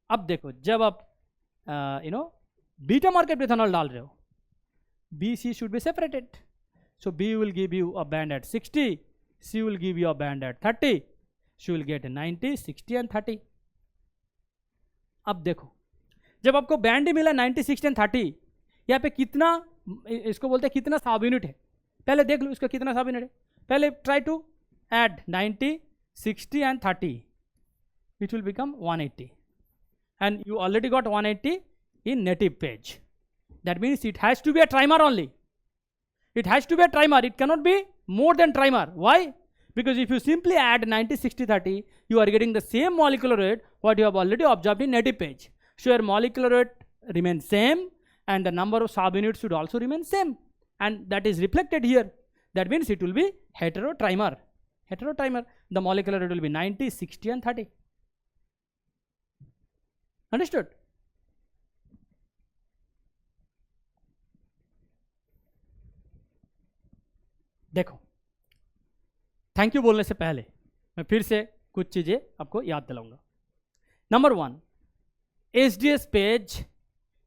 अब देखो जब आप बीटा मार्केट इथेनॉल डाल रहे हो, B C should be separated, so B will give you a band at 60, C will give you a band at 30, she will get 90, 60 and 30। अब देखो जब आपको बैंड ही मिला 90, 60 एंड 30, यहाँ पे कितना, इसको बोलते हैं कितना सब यूनिट है, पहले देख लो इसका कितना सब यूनिट है। पहले try to add 90, 60 and 30, it will become 180, and you already got 180 in native page. That means it has to be a trimer only. It has to be a trimer. It cannot be more than trimer. Why? Because if you simply add 90, 60, 30, you are getting the same molecular weight what you have already observed in native page. So your molecular weight remains same and the number of subunits should also remain same. And that is reflected here. That means it will be heterotrimer. Heterotrimer. The molecular weight will be 90, 60 and 30. Understood? देखो, thank you बोलने से पहले मैं फिर से कुछ चीजें आपको याद दिलाऊंगा। नंबर 1, एचडीएस पेज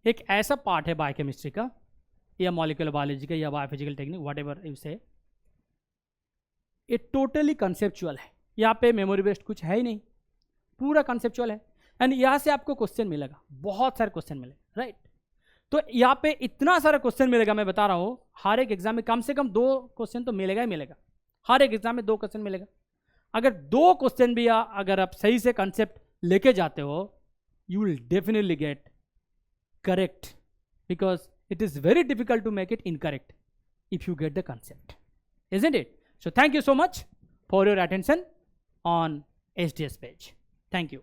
एक ऐसा पार्ट है बायोकेमिस्ट्री का या मॉलिक्यूलर बायोलॉजी का या biophysical technique, what ever you से, ये टोटली कंसेप्चुअल है। यहाँ पे मेमोरी बेस्ड कुछ है ही नहीं, पूरा कंसेप्चुअल है। एंड यहाँ से आपको क्वेश्चन मिलेगा, बहुत सारे क्वेश्चन मिलेगा, राइट। तो यहाँ पे इतना सारा क्वेश्चन मिलेगा, मैं बता रहा हूँ हर एक एग्जाम में कम से कम 2 क्वेश्चन तो मिलेगा ही मिलेगा। हर एक एग्जाम में 2 क्वेश्चन मिलेगा। अगर 2 क्वेश्चन भी अगर आप सही से कंसेप्ट लेके जाते हो, you will definitely get correct, because it is very difficult to make it incorrect if you get the concept, isn't it? So thank you so much for your attention on HDS page. Thank you.